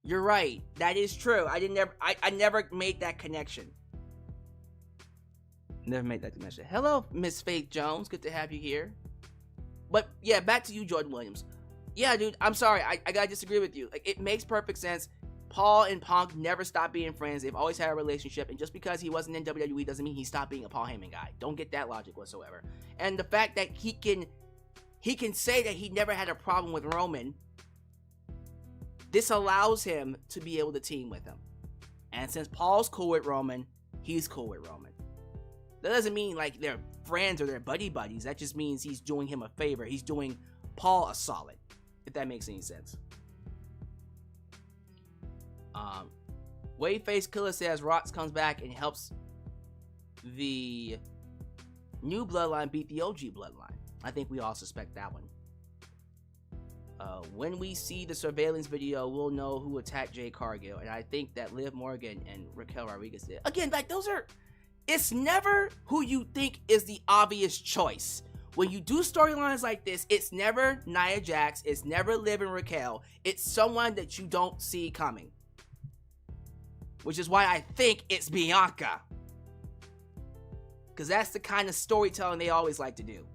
Speaker 1: You're right. That is true. I never made that connection. Never made that connection. Hello, Miss Faith Jones. Good to have you here. But yeah, back to you, Jordan Williams. Yeah, dude, I'm sorry. I gotta disagree with you. Like, it makes perfect sense. Paul and Punk never stopped being friends. They've always had a relationship. And just because he wasn't in WWE doesn't mean he stopped being a Paul Heyman guy. Don't get that logic whatsoever. And the fact that he can say that he never had a problem with Roman, this allows him to be able to team with him. And since Paul's cool with Roman, he's cool with Roman. That doesn't mean like they're friends or they're buddies. That just means he's doing him a favor. He's doing Paul a solid, if that makes any sense. Waveface Killer says Rox comes back and helps the new bloodline beat the OG bloodline. I think we all suspect that one. When we see the surveillance video, we'll know who attacked Jay Cargill, and I think that Liv Morgan and Raquel Rodriguez did. Again, like, it's never who you think is the obvious choice. When you do storylines like this, it's never Nia Jax, it's never Liv and Raquel, it's someone that you don't see coming. Which is why I think it's Bianca. Because that's the kind of storytelling they always like to do.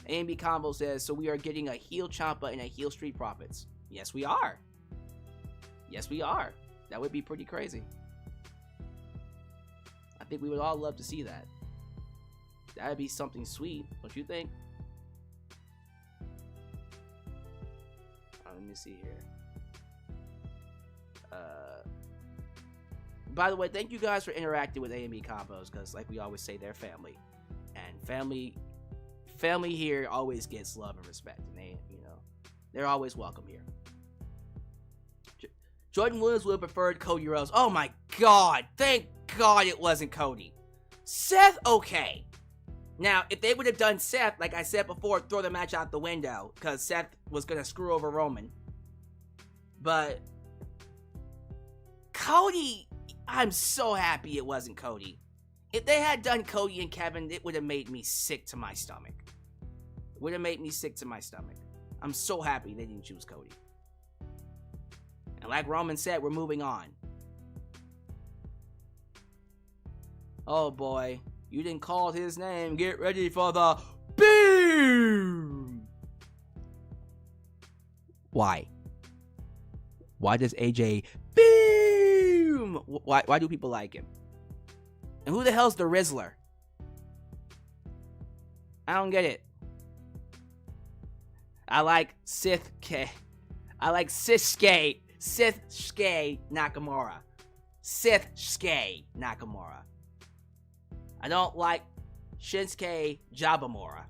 Speaker 1: A&B Combo says, so we are getting a heel Ciampa and a heel Street Profits. Yes, we are. Yes, we are. That would be pretty crazy. I think we would all love to see that. That would be something sweet, don't you think? Let me see here. By the way, thank you guys for interacting with A&B Combos, because like we always say, they're family. And family here always gets love and respect, and they're always welcome here. Jordan Williams would have preferred Cody Rhodes. Oh my god. Thank god it wasn't Cody. Seth, okay. Now, if they would have done Seth, like I said before, throw the match out the window, because Seth was going to screw over Roman. But Cody, I'm so happy it wasn't Cody. If they had done Cody and Kevin, it would have made me sick to my stomach. It would have made me sick to my stomach. I'm so happy they didn't choose Cody. And like Roman said, we're moving on. Oh boy. You didn't call his name. Get ready for the boom. Why? Why does AJ boom? Why do people like him? And who the hell's the Rizzler? I don't get it. I like Sisuke Nakamura. Sisuke Nakamura. I don't like Shinsuke Jabamura.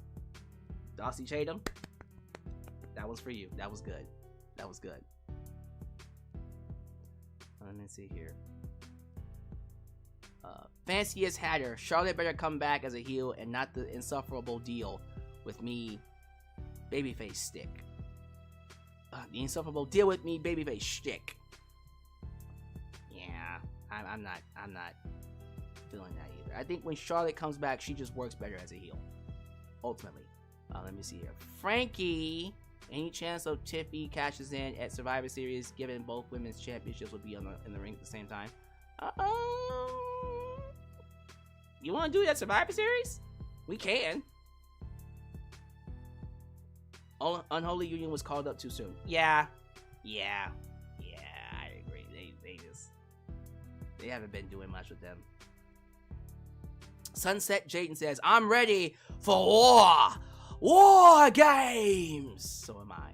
Speaker 1: Darcy Chatham. That was for you. That was good. That was good. Let me see here. Fanciest Hatter. Charlotte better come back as a heel and not the insufferable deal with me, babyface stick. The insufferable deal with me, babyface shtick. Yeah, I'm not feeling that either. I think when Charlotte comes back, she just works better as a heel. Ultimately. Let me see here. Frankie. Any chance of Tiffy cashes in at Survivor Series, given both women's championships will be in the ring at the same time? You want to do that Survivor Series? We can. Unholy Union was called up too soon. Yeah, I agree. They haven't been doing much with them. Sunset Jaden says, I'm ready for war games. So am I.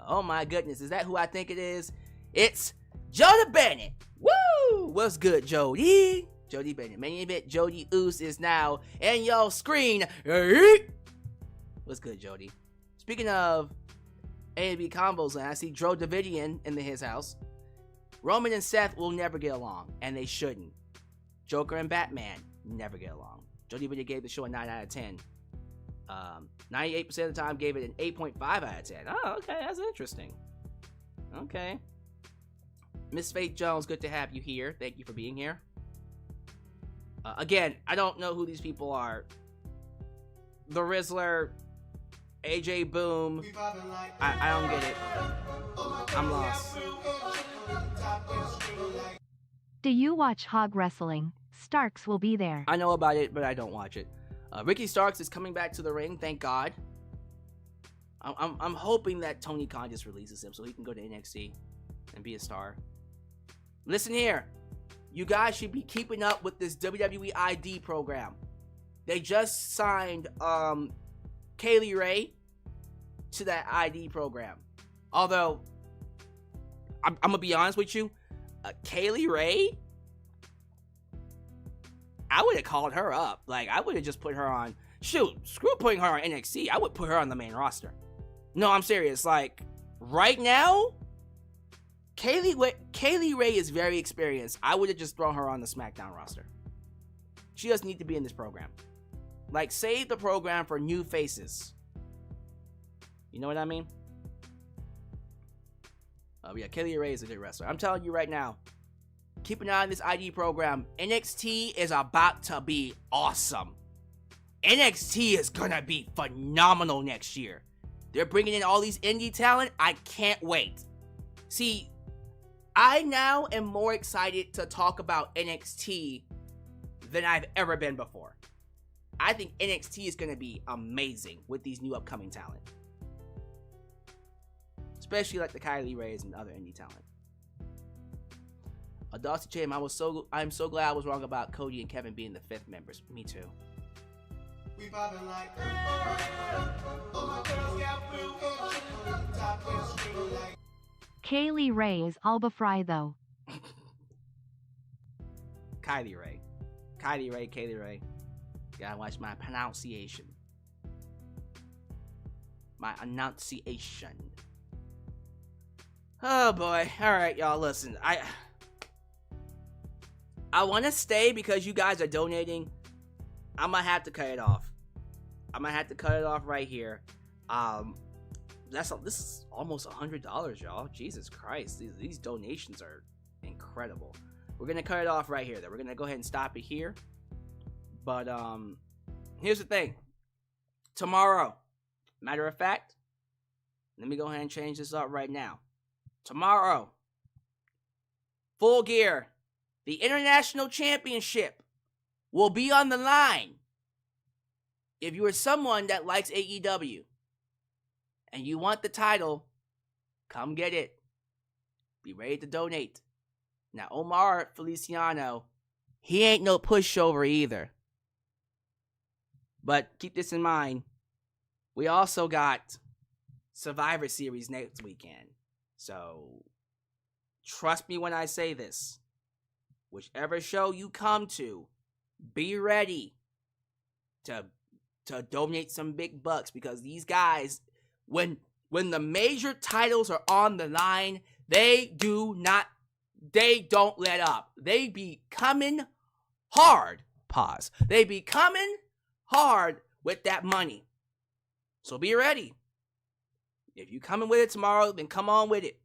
Speaker 1: Oh my goodness, is that who I think it is? It's Jody Bennett. Woo! What's good, Jody? Jody Bennett. Main event, Jody Uso is now in your screen. What's good, Jody? Speaking of A&B combos, and I see Dro Davidian in his house. Roman and Seth will never get along, and they shouldn't. Joker and Batman never get along. Jody Bennett gave the show a 9 out of 10. 98% of the time gave it an 8.5 out of 10. Oh, okay, that's interesting. Okay. Miss Faith Jones, good to have you here. Thank you for being here. Again, I don't know who these people are. The Rizzler, AJ Boom. I don't get it. I'm lost.
Speaker 2: Do you watch Hog Wrestling? Starks will be there.
Speaker 1: I know about it, but I don't watch it. Ricky Starks is coming back to the ring, thank God. I'm hoping that Tony Khan just releases him so he can go to NXT and be a star. Listen here. You guys should be keeping up with this WWE ID program. They just signed Kaylee Ray to that ID program. Although, I'm going to be honest with you. Kaylee Ray? I would have called her up. Like, I would have just put her on. Shoot, screw putting her on NXT. I would put her on the main roster. No, I'm serious. Like, right now, Kaylee Ray is very experienced. I would have just thrown her on the SmackDown roster. She doesn't need to be in this program. Like, save the program for new faces. You know what I mean? Yeah, Kaylee Ray is a good wrestler. I'm telling you right now, keep an eye on this ID program. NXT is about to be awesome. NXT is gonna be phenomenal next year. They're bringing in all these indie talent. I can't wait. See, I now am more excited to talk about NXT than I've ever been before. I think NXT is gonna be amazing with these new upcoming talent. Especially like the Kylie Rays and other indie talent. Darcy Cham, I'm so glad I was wrong about Cody and Kevin being the 5th members. Me too. We bobbing like
Speaker 2: Kaylee Ray is Alba Fry though.
Speaker 1: Kaylee Ray. Kaylee Ray. Gotta watch my pronunciation. My enunciation. Oh boy. All right, y'all. Listen, I want to stay because you guys are donating. I'm gonna have to cut it off. I'm gonna have to cut it off right here. This is almost $100, y'all. Jesus Christ, these donations are incredible. We're gonna cut it off right here. Though we're gonna go ahead and stop it here. But here's the thing. Tomorrow, matter of fact, let me go ahead and change this up right now. Tomorrow, Full Gear, the International Championship will be on the line. If you are someone that likes AEW and you want the title, come get it. Be ready to donate. Now, Omar Feliciano, he ain't no pushover either. But keep this in mind. We also got Survivor Series next weekend. So, trust me when I say this. Whichever show you come to, be ready to donate some big bucks, because these guys, when the major titles are on the line, they don't let up. They be coming hard. Pause. They be coming hard with that money. So be ready. If you coming with it tomorrow, then come on with it.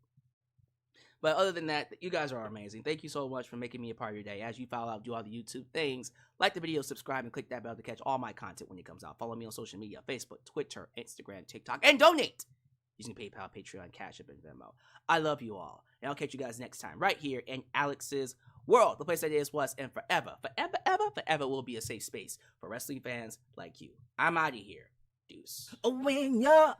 Speaker 1: But other than that, you guys are amazing. Thank you so much for making me a part of your day. As you follow out, do all the YouTube things, like the video, subscribe, and click that bell to catch all my content when it comes out. Follow me on social media, Facebook, Twitter, Instagram, TikTok, and donate using PayPal, Patreon, Cash App, and Venmo. I love you all. And I'll catch you guys next time right here in Alyx's world. The place that is, was, and forever will be a safe space for wrestling fans like you. I'm out of here. Deuce. When you're